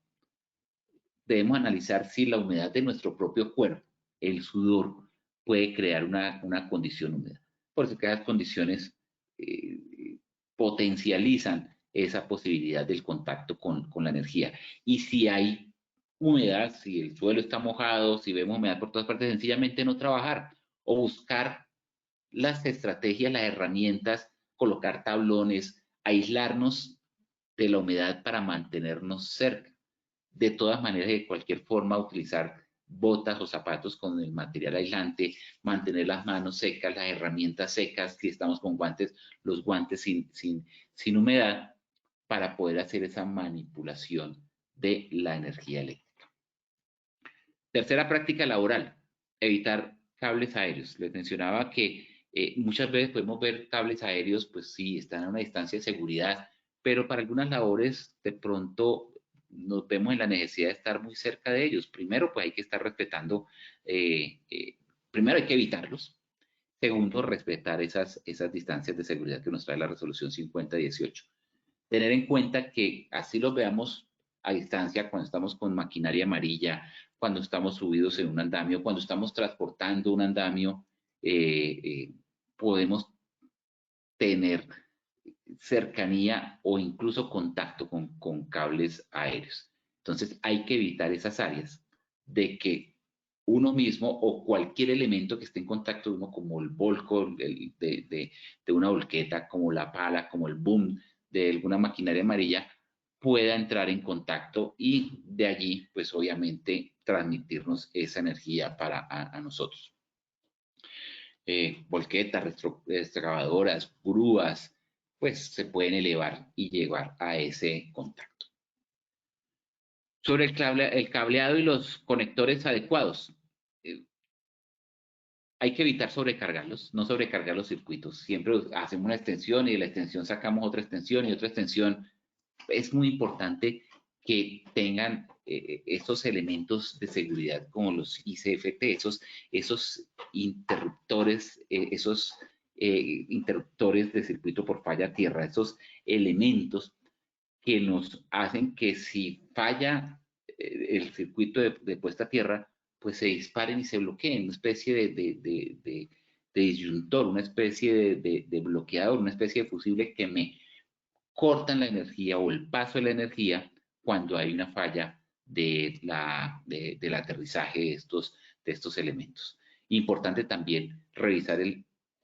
debemos analizar si la humedad de nuestro propio cuerpo, el sudor, puede crear una condición húmeda. Por eso que esas condiciones potencializan esa posibilidad del contacto con la energía. Y si hay humedad, si el suelo está mojado, si vemos humedad por todas partes, sencillamente no trabajar o buscar las estrategias, las herramientas, colocar tablones, aislarnos de la humedad para mantenernos cerca. De todas maneras, de cualquier forma, utilizar botas o zapatos con el material aislante, mantener las manos secas, las herramientas secas, si estamos con guantes, los guantes sin humedad, para poder hacer esa manipulación de la energía eléctrica. Tercera práctica laboral, evitar cables aéreos. Les mencionaba que Muchas veces podemos ver cables aéreos, pues sí, están a una distancia de seguridad, pero para algunas labores de pronto nos vemos en la necesidad de estar muy cerca de ellos. Primero, pues hay que estar respetando, primero hay que evitarlos. Segundo, respetar esas distancias de seguridad que nos trae la resolución 5018. Tener en cuenta que así los veamos a distancia cuando estamos con maquinaria amarilla, cuando estamos subidos en un andamio, cuando estamos transportando un andamio, podemos tener cercanía o incluso contacto con cables aéreos. Entonces hay que evitar esas áreas de que uno mismo o cualquier elemento que esté en contacto uno, como el volco de una volqueta, como la pala, como el boom de alguna maquinaria amarilla, pueda entrar en contacto y de allí, pues obviamente, transmitirnos esa energía para a nosotros. Volquetas, excavadoras, grúas, pues se pueden elevar y llegar a ese contacto. Sobre el cableado y los conectores adecuados, hay que evitar sobrecargarlos, no sobrecargar los circuitos. Siempre hacemos una extensión y de la extensión sacamos otra extensión y otra extensión. Es muy importante que tengan esos elementos de seguridad como los ICFT, esos interruptores, interruptores de circuito por falla tierra, esos elementos que nos hacen que si falla el circuito de puesta a tierra, pues se disparen y se bloqueen, una especie de disyuntor, una especie de bloqueador, una especie de fusible que me cortan la energía o el paso de la energía cuando hay una falla del aterrizaje de estos elementos. Importante también revisar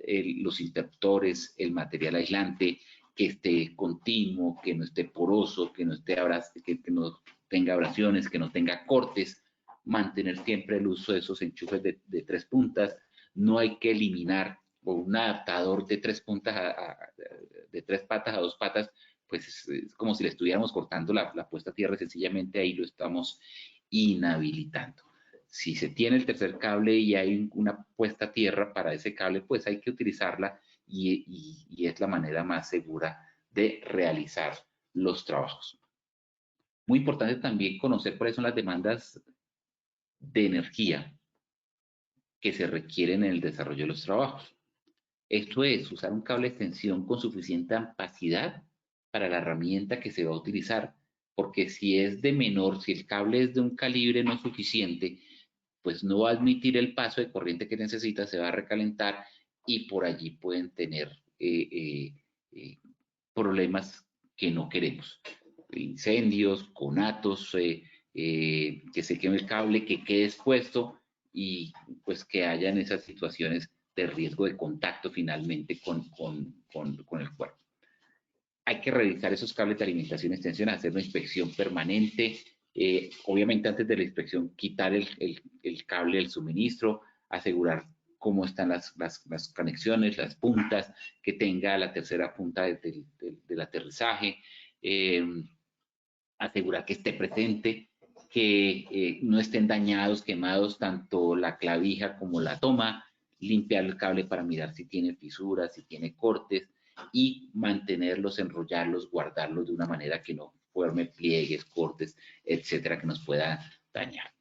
los interruptores, el material aislante, que esté continuo, que no esté poroso, que no no tenga abrasiones, que no tenga cortes, mantener siempre el uso de esos enchufes de 3 puntas. No hay que eliminar un adaptador de 3 puntas de 3 patas a 2 patas, pues es como si le estuviéramos cortando la puesta a tierra, sencillamente ahí lo estamos inhabilitando. Si se tiene el tercer cable y hay una puesta a tierra para ese cable, pues hay que utilizarla y es la manera más segura de realizar los trabajos. Muy importante también conocer cuáles son las demandas de energía que se requieren en el desarrollo de los trabajos. Esto es usar un cable de extensión con suficiente capacidad para la herramienta que se va a utilizar, porque si es de menor, si el cable es de un calibre no suficiente, pues no va a admitir el paso de corriente que necesita, se va a recalentar y por allí pueden tener problemas que no queremos. Incendios, conatos, que se queme el cable, que quede expuesto y pues que hayan esas situaciones de riesgo de contacto finalmente con el cuerpo. Hay que revisar esos cables de alimentación y extensión, hacer una inspección permanente. Obviamente antes de la inspección quitar el cable del suministro, asegurar cómo están las conexiones, las puntas, que tenga la tercera punta del aterrizaje, asegurar que esté presente, que no estén dañados, quemados, tanto la clavija como la toma, limpiar el cable para mirar si tiene fisuras, si tiene cortes y mantenerlos, enrollarlos, guardarlos de una manera que no forme pliegues, cortes, etcétera, que nos pueda dañar.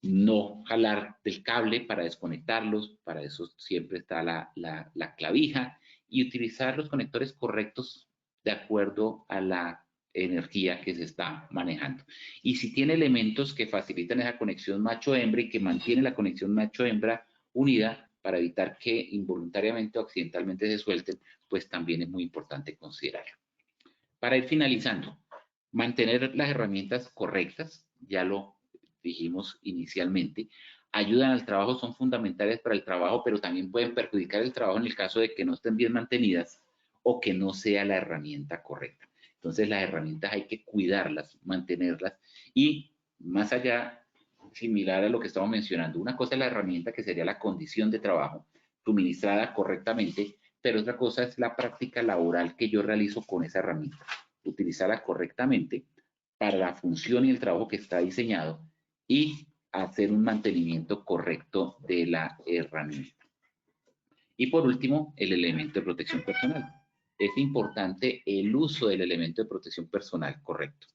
No jalar del cable para desconectarlos, para eso siempre está la clavija y utilizar los conectores correctos de acuerdo a la energía que se está manejando. Y si tiene elementos que facilitan esa conexión macho-hembra y que mantiene la conexión macho-hembra unida para evitar que involuntariamente o accidentalmente se suelten, pues también es muy importante considerarlo. Para ir finalizando, mantener las herramientas correctas, ya lo dijimos inicialmente, ayudan al trabajo, son fundamentales para el trabajo, pero también pueden perjudicar el trabajo en el caso de que no estén bien mantenidas o que no sea la herramienta correcta. Entonces las herramientas hay que cuidarlas, mantenerlas y más allá, similar a lo que estamos mencionando, una cosa es la herramienta que sería la condición de trabajo suministrada correctamente, pero otra cosa es la práctica laboral que yo realizo con esa herramienta. Utilizarla correctamente para la función y el trabajo que está diseñado y hacer un mantenimiento correcto de la herramienta. Y por último, el elemento de protección personal. Es importante el uso del elemento de protección personal correcto,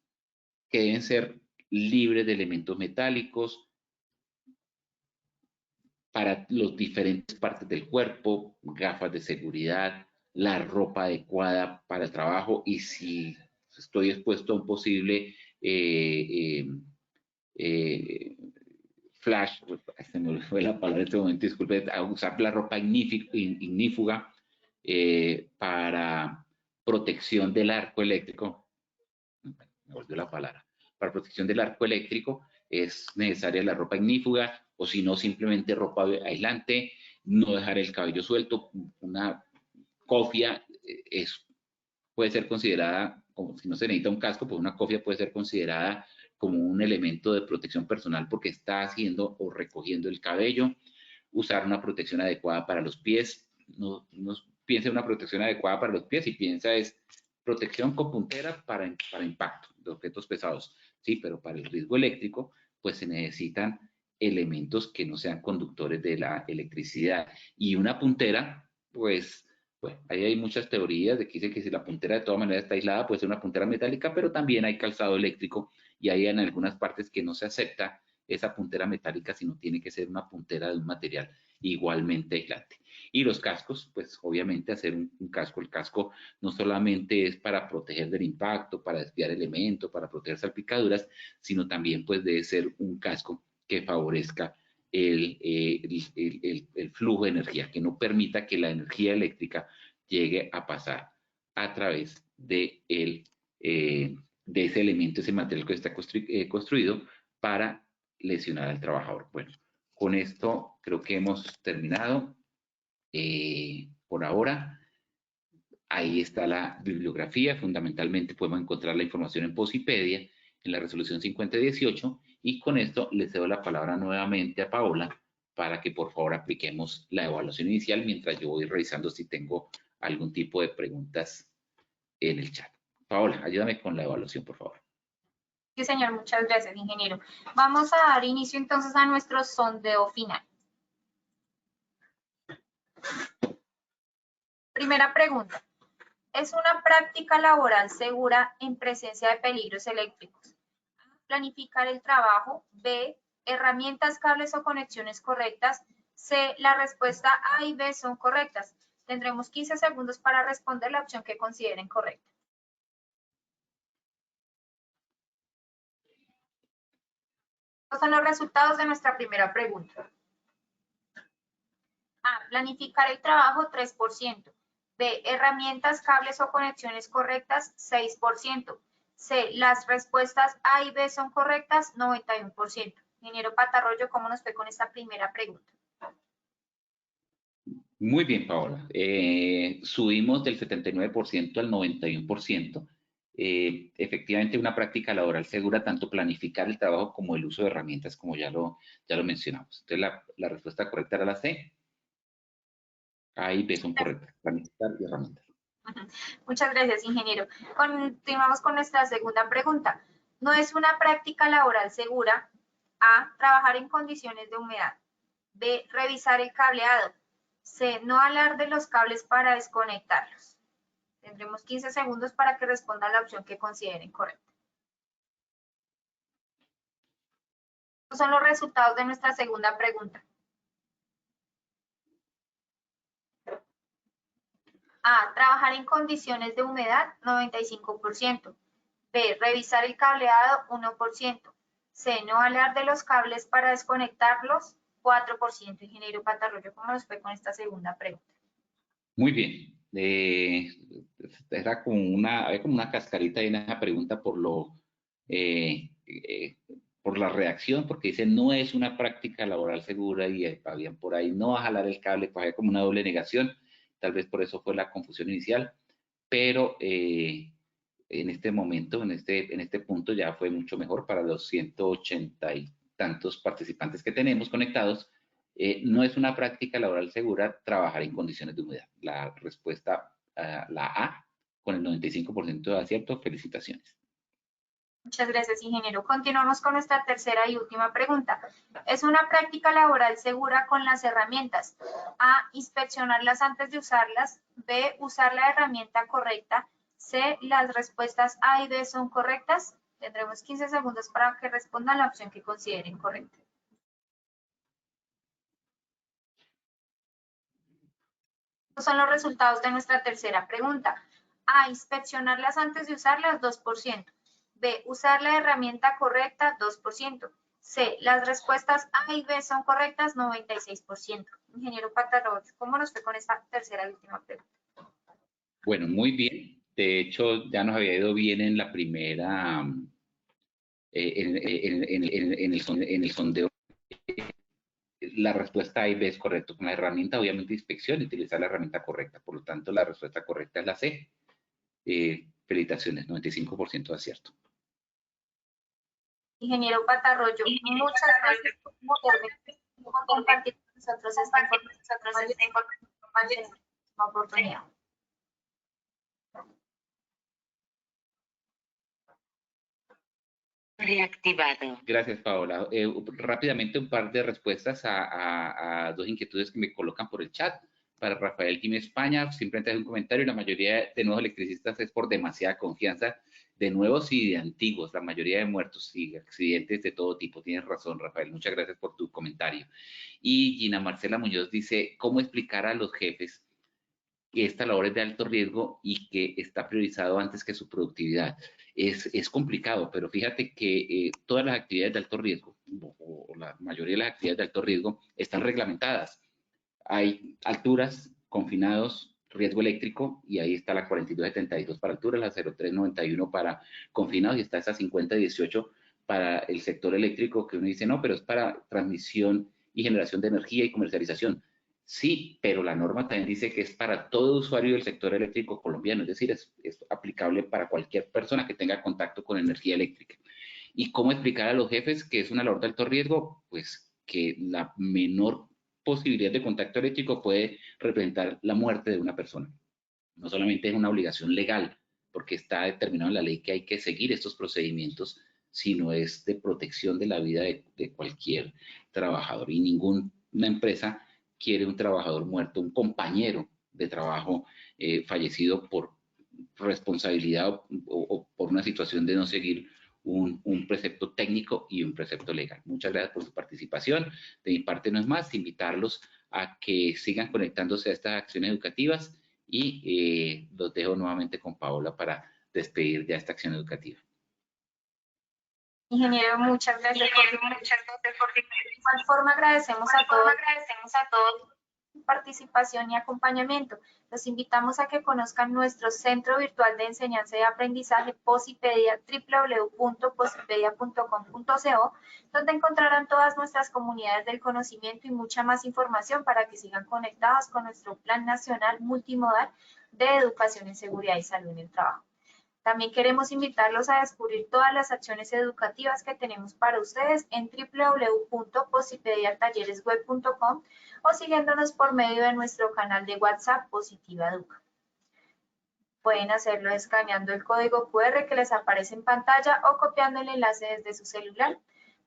que deben ser libres de elementos metálicos para las diferentes partes del cuerpo, gafas de seguridad, la ropa adecuada para el trabajo y si estoy expuesto a un posible flash, se me fue la palabra en este momento, disculpe, a usar la ropa ignífuga para protección del arco eléctrico, me volvió la palabra, para protección del arco eléctrico es necesaria la ropa ignífuga o si no simplemente ropa aislante, no dejar el cabello suelto, una cofia puede ser considerada, como si no se necesita un casco, pues una cofia puede ser considerada como un elemento de protección personal porque está haciendo o recogiendo el cabello. Usar una protección adecuada para los pies. No piensa en una protección adecuada para los pies y piensa es protección con puntera para impacto de objetos pesados. Sí, pero para el riesgo eléctrico, pues se necesitan elementos que no sean conductores de la electricidad. Y una puntera, pues, bueno, ahí hay muchas teorías de que dicen que si la puntera de todas maneras está aislada, puede ser una puntera metálica, pero también hay calzado eléctrico y hay en algunas partes que no se acepta esa puntera metálica, sino tiene que ser una puntera de un material igualmente aislante. Y los cascos, pues obviamente hacer un casco, el casco no solamente es para proteger del impacto, para desviar elementos, para proteger salpicaduras, sino también pues debe ser un casco que favorezca el flujo de energía, que no permita que la energía eléctrica llegue a pasar a través de ese elemento, ese material que está construido para lesionar al trabajador. Bueno, con esto creo que hemos terminado por ahora. Ahí está la bibliografía. Fundamentalmente podemos encontrar la información en Posipedia, en la resolución 5018. Y con esto le cedo la palabra nuevamente a Paola para que por favor apliquemos la evaluación inicial mientras yo voy revisando si tengo algún tipo de preguntas en el chat. Paola, ayúdame con la evaluación, por favor. Sí, señor, muchas gracias, ingeniero. Vamos a dar inicio entonces a nuestro sondeo final. Primera pregunta. ¿Es una práctica laboral segura en presencia de peligros eléctricos? A, planificar el trabajo. B, herramientas, cables o conexiones correctas. C, la respuesta A y B son correctas. Tendremos 15 segundos para responder la opción que consideren correcta. Estos son los resultados de nuestra primera pregunta. A, planificar el trabajo, 3%. B, herramientas, cables o conexiones correctas, 6%. C, las respuestas A y B son correctas, 91%. Ingeniero Patarroyo, ¿cómo nos fue con esta primera pregunta? Muy bien, Paola. Subimos del 79% al 91%. Efectivamente, una práctica laboral segura, tanto planificar el trabajo como el uso de herramientas, como ya lo mencionamos. Entonces, la respuesta correcta era la C. A y B son correctas, planificar y herramientas. Muchas gracias, ingeniero. Continuamos con nuestra segunda pregunta. ¿No es una práctica laboral segura? A, trabajar en condiciones de humedad. B, revisar el cableado. C, no alar de los cables para desconectarlos. Tendremos 15 segundos para que respondan la opción que consideren correcta. Estos son los resultados de nuestra segunda pregunta. A, trabajar en condiciones de humedad, 95%. B, revisar el cableado, 1%. C, no alar de los cables para desconectarlos, 4%. Ingeniero Patarroyo, ¿cómo nos fue con esta segunda pregunta? Muy bien. Era como una cascarita en esa pregunta por la reacción, porque dice no es una práctica laboral segura y habían por ahí no a jalar el cable, pues había como una doble negación. Tal vez por eso fue la confusión inicial, pero en este momento, en este punto ya fue mucho mejor para los 180 y tantos participantes que tenemos conectados. No es una práctica laboral segura trabajar en condiciones de humedad. La respuesta, la A, con el 95% de acierto, felicitaciones. Muchas gracias, ingeniero. Continuamos con nuestra tercera y última pregunta. ¿Es una práctica laboral segura con las herramientas? A, inspeccionarlas antes de usarlas. B, usar la herramienta correcta. C, las respuestas A y B son correctas. Tendremos 15 segundos para que respondan la opción que consideren correcta. Estos son los resultados de nuestra tercera pregunta. A, inspeccionarlas antes de usarlas, 2%. B, usar la herramienta correcta, 2%. C, las respuestas A y B son correctas, 96%. Ingeniero Patarroch, ¿cómo nos fue con esta tercera y última pregunta? Bueno, muy bien. De hecho, ya nos había ido bien en la primera, en el sondeo. La respuesta A y B es correcto. Con la herramienta, obviamente, inspección y utilizar la herramienta correcta. Por lo tanto, la respuesta correcta es la C. Felicitaciones, 95% de acierto. Ingeniero Patarroyo, muchas gracias por compartir con nosotros esta oportunidad. Reactivado. Gracias, Paola. Rápidamente un par de respuestas a dos inquietudes que me colocan por el chat. Para Rafael Quim España, simplemente hay un comentario. La mayoría de nuevos electricistas es por demasiada confianza de nuevos y de antiguos. La mayoría de muertos y accidentes de todo tipo. Tienes razón, Rafael. Muchas gracias por tu comentario. Y Gina Marcela Muñoz dice, ¿cómo explicar a los jefes que esta labor es de alto riesgo y que está priorizado antes que su productividad? Es complicado, pero fíjate que todas las actividades de alto riesgo, o la mayoría de las actividades de alto riesgo, están reglamentadas. Hay alturas, confinados, riesgo eléctrico, y ahí está la 4272 para alturas, la 0391 para confinados, y está esa 5018 para el sector eléctrico, que uno dice, no, pero es para transmisión y generación de energía y comercialización. Sí, pero la norma también dice que es para todo usuario del sector eléctrico colombiano, es decir, es aplicable para cualquier persona que tenga contacto con energía eléctrica. ¿Y cómo explicar a los jefes que es una labor de alto riesgo? Pues que la menor posibilidad de contacto eléctrico puede representar la muerte de una persona. No solamente es una obligación legal, porque está determinado en la ley que hay que seguir estos procedimientos, sino es de protección de la vida de cualquier trabajador. Y ninguna empresa quiere un trabajador muerto, un compañero de trabajo fallecido por responsabilidad o por una situación de no seguir un precepto técnico y un precepto legal. Muchas gracias por su participación. De mi parte no es más, invitarlos a que sigan conectándose a estas acciones educativas y los dejo nuevamente con Paola para despedir ya esta acción educativa. Ingeniero, muchas gracias. De igual forma agradecemos a todos su participación y acompañamiento. Los invitamos a que conozcan nuestro Centro Virtual de Enseñanza y Aprendizaje Posipedia, www.posipedia.com.co, donde encontrarán todas nuestras comunidades del conocimiento y mucha más información para que sigan conectados con nuestro Plan Nacional Multimodal de Educación en Seguridad y Salud en el Trabajo. También queremos invitarlos a descubrir todas las acciones educativas que tenemos para ustedes en www.posipediatalleresweb.com o siguiéndonos por medio de nuestro canal de WhatsApp Positiva Educa. Pueden hacerlo escaneando el código QR que les aparece en pantalla o copiando el enlace desde su celular.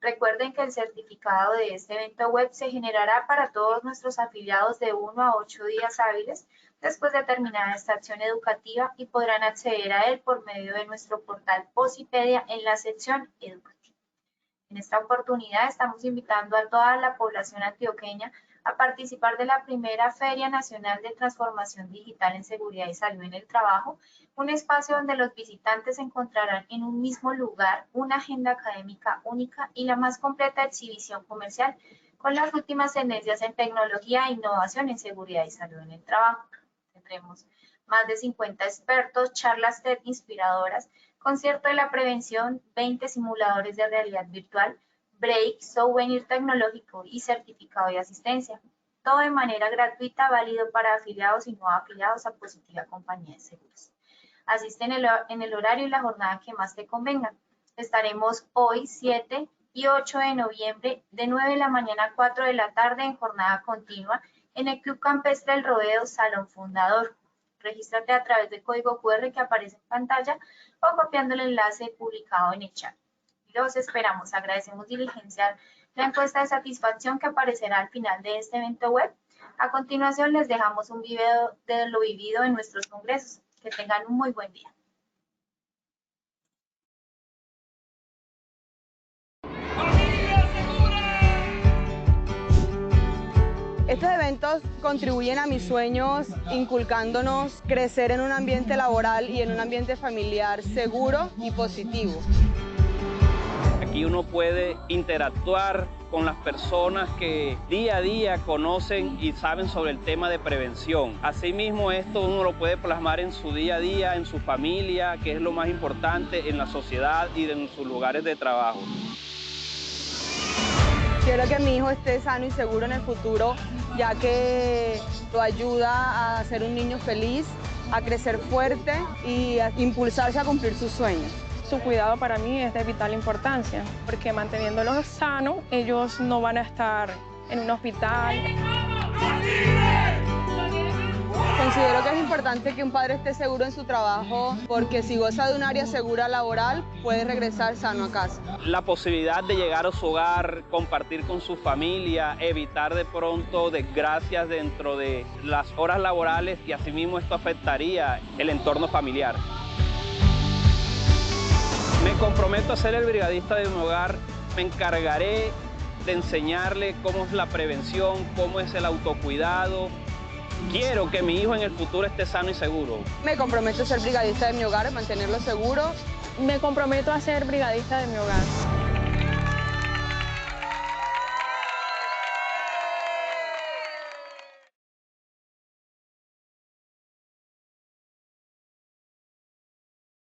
Recuerden que el certificado de este evento web se generará para todos nuestros afiliados de 1 a 8 días hábiles después de terminar esta acción educativa y podrán acceder a él por medio de nuestro portal Posipedia en la sección educativa. En esta oportunidad estamos invitando a toda la población antioqueña a participar de la primera Feria Nacional de Transformación Digital en Seguridad y Salud en el Trabajo, un espacio donde los visitantes encontrarán en un mismo lugar una agenda académica única y la más completa exhibición comercial con las últimas tendencias en tecnología e innovación en seguridad y salud en el trabajo. Tendremos más de 50 expertos, charlas TED inspiradoras, concierto de la prevención, 20 simuladores de realidad virtual, break, souvenir tecnológico y certificado de asistencia. Todo de manera gratuita, válido para afiliados y no afiliados a Positiva Compañía de Seguros. Asiste en el horario y la jornada que más te convenga. Estaremos hoy 7 y 8 de noviembre de 9 de la mañana a 4 de la tarde en jornada continua en el Club Campestre El Rodeo, Salón Fundador. Regístrate a través del código QR que aparece en pantalla o copiando el enlace publicado en el chat. Los esperamos. Agradecemos diligenciar la encuesta de satisfacción que aparecerá al final de este evento web. A continuación les dejamos un video de lo vivido en nuestros congresos. Que tengan un muy buen día. Estos eventos contribuyen a mis sueños, inculcándonos crecer en un ambiente laboral y en un ambiente familiar seguro y positivo. Aquí uno puede interactuar con las personas que día a día conocen y saben sobre el tema de prevención. Asimismo, esto uno lo puede plasmar en su día a día, en su familia, que es lo más importante, en la sociedad y en sus lugares de trabajo. Quiero que mi hijo esté sano y seguro en el futuro, ya que lo ayuda a ser un niño feliz, a crecer fuerte y a impulsarse a cumplir sus sueños. Su cuidado para mí es de vital importancia, porque manteniéndolos sanos, ellos no van a estar en un hospital. Considero que es importante que un padre esté seguro en su trabajo, porque si goza de un área segura laboral, puede regresar sano a casa. La posibilidad de llegar a su hogar, compartir con su familia, evitar de pronto desgracias dentro de las horas laborales y asimismo esto afectaría el entorno familiar. Me comprometo a ser el brigadista de mi hogar, me encargaré de enseñarle cómo es la prevención, cómo es el autocuidado. Quiero que mi hijo en el futuro esté sano y seguro. Me comprometo a ser brigadista de mi hogar, mantenerlo seguro. Me comprometo a ser brigadista de mi hogar.